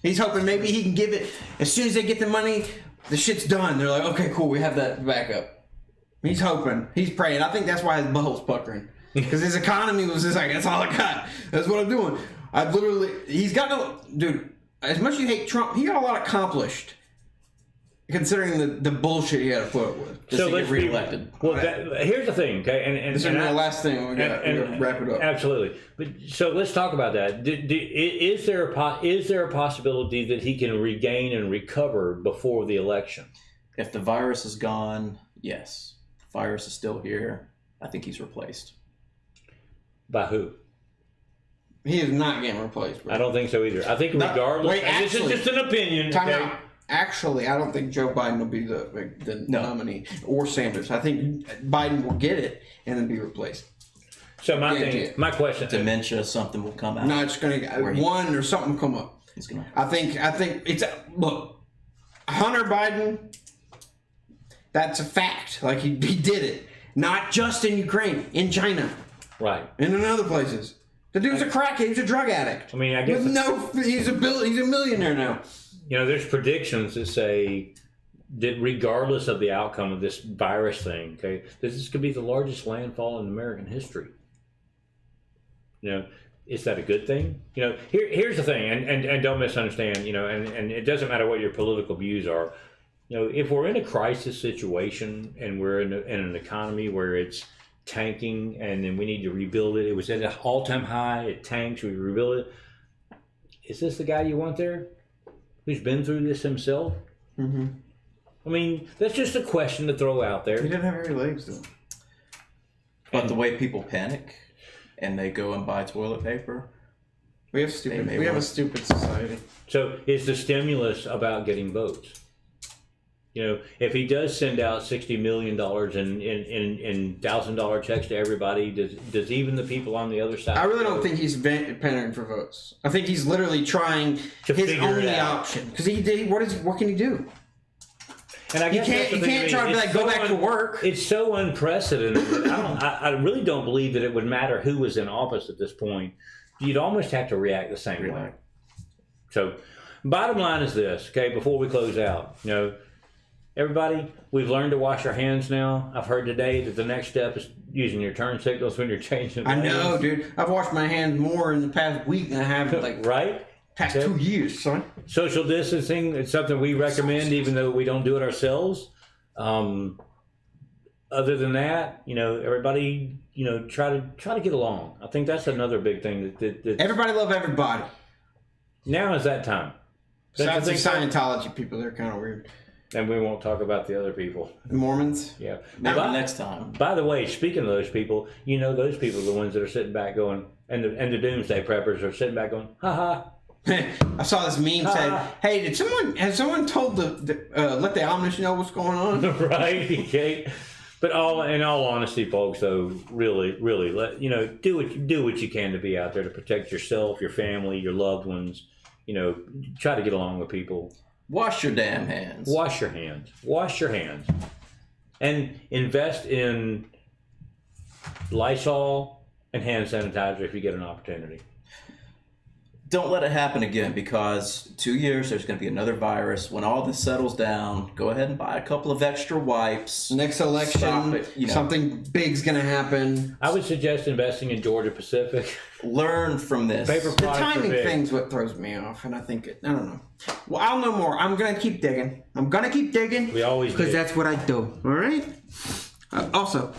He's hoping maybe he can give it, as soon as they get the money, the shit's done. They're like, okay, cool, we have that backup. He's hoping. He's praying. I think that's why his butthole's puckering. Because his economy was just like, that's all I got. That's what I'm doing. He's got no, dude, as much as you hate Trump, he got a lot accomplished. considering the bullshit he had to put up with. Just to get reelected. Here's the thing, okay, and this is my last thing. We got to wrap it up. Absolutely. But so let's talk about that. Is there a possibility that he can regain and recover before the election? If the virus is gone, yes. If the virus is still here, I think he's replaced. By who? He is not getting replaced. Bro. I don't think so either. I think regardless, this is just an opinion. Time out. Actually, I don't think Joe Biden will be the nominee or Sanders. I think Biden will get it and then be replaced. So my question, dementia, something will come out. No, it's going to one or something will come up. I think it's look, Hunter Biden. That's a fact. Like he did it, not just in Ukraine, in China, right, and in other places. The dude's a crackhead. He's a drug addict. I mean, I guess he's a millionaire now. You know, there's predictions that say that regardless of the outcome of this virus thing, okay, this could be the largest landfall in American history. You know, is that a good thing? You know, here's the thing, and don't misunderstand, you know, and it doesn't matter what your political views are. You know, if we're in a crisis situation and we're in an economy where it's tanking and then we need to rebuild it, it was at an all-time high, it tanks, we rebuild it. Is this the guy you want there? Who's been through this himself? Mm-hmm. I mean, that's just a question to throw out there. He didn't have any legs, though. But the way people panic and they go and buy toilet paper, we have a stupid society. So is the stimulus about getting votes? You know, if he does send out $60 million in $1,000 checks to everybody, does even the people on the other side? I really don't think he's pandering for votes. I think he's literally trying his only option. Because what can he do? And I guess you can't try to go back to work. It's so unprecedented. I really don't believe that it would matter who was in office at this point. You'd almost have to react the same way. So, bottom line is this, okay? Before we close out, you know. Everybody, we've learned to wash our hands now. I've heard today that the next step is using your turn signals when you're changing lanes. I know, dude. I've washed my hands more in the past week than I have past 2 years, son. Social distancing is something we recommend, even though we don't do it ourselves. Other than that, you know, everybody, you know, try to get along. I think that's another big thing. That everybody love everybody. Now is that time. Besides the Scientology people, they're kind of weird. And we won't talk about the other people. The Mormons? Yeah. Maybe next time. By the way, speaking of those people, you know those people are the ones that are sitting back going, and the doomsday preppers are sitting back going, ha ha. I saw this meme saying, hey, has someone told let the Amish know what's going on? Right, okay. But in all honesty, folks, though, really, do what you can to be out there to protect yourself, your family, your loved ones. You know, try to get along with people. Wash your damn hands. Wash your hands. Wash your hands. And invest in Lysol and hand sanitizer if you get an opportunity. Don't let it happen again, because 2 years there's going to be another virus. When all this settles down, go ahead and buy a couple of extra wipes. Next election, something big's going to happen. I would suggest investing in Georgia Pacific. Learn from this. The timing thing's what throws me off, and I don't know. Well, I'll know more. I'm going to keep digging. We always do. Because that's what I do. All right? Also,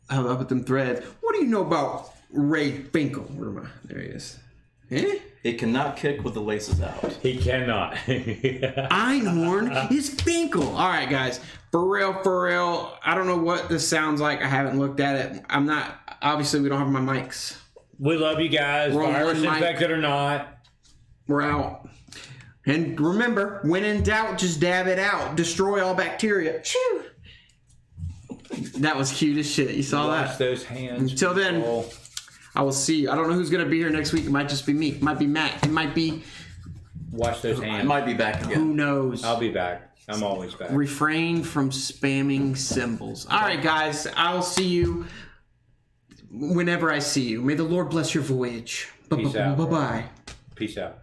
how about them threads? What do you know about Ray Finkel? Where am I? There he is. Eh? It cannot kick with the laces out. He cannot. Einhorn is Finkel. All right, guys. For real. I don't know what this sounds like. I haven't looked at it. Obviously, we don't have my mics. We love you guys. Virus infected or not. We're out. And remember, when in doubt, just dab it out. Destroy all bacteria. Chew. That was cute as shit. You saw that? Wash those hands. Until then, I will see you. I don't know who's going to be here next week. It might just be me. It might be Matt. It might be... Wash those hands. I might be back again. Who knows? I'll be back. I'm always back. Refrain from spamming symbols. All right, guys. I'll see you whenever I see you. May the Lord bless your voyage. Peace out. Bye-bye. Peace out.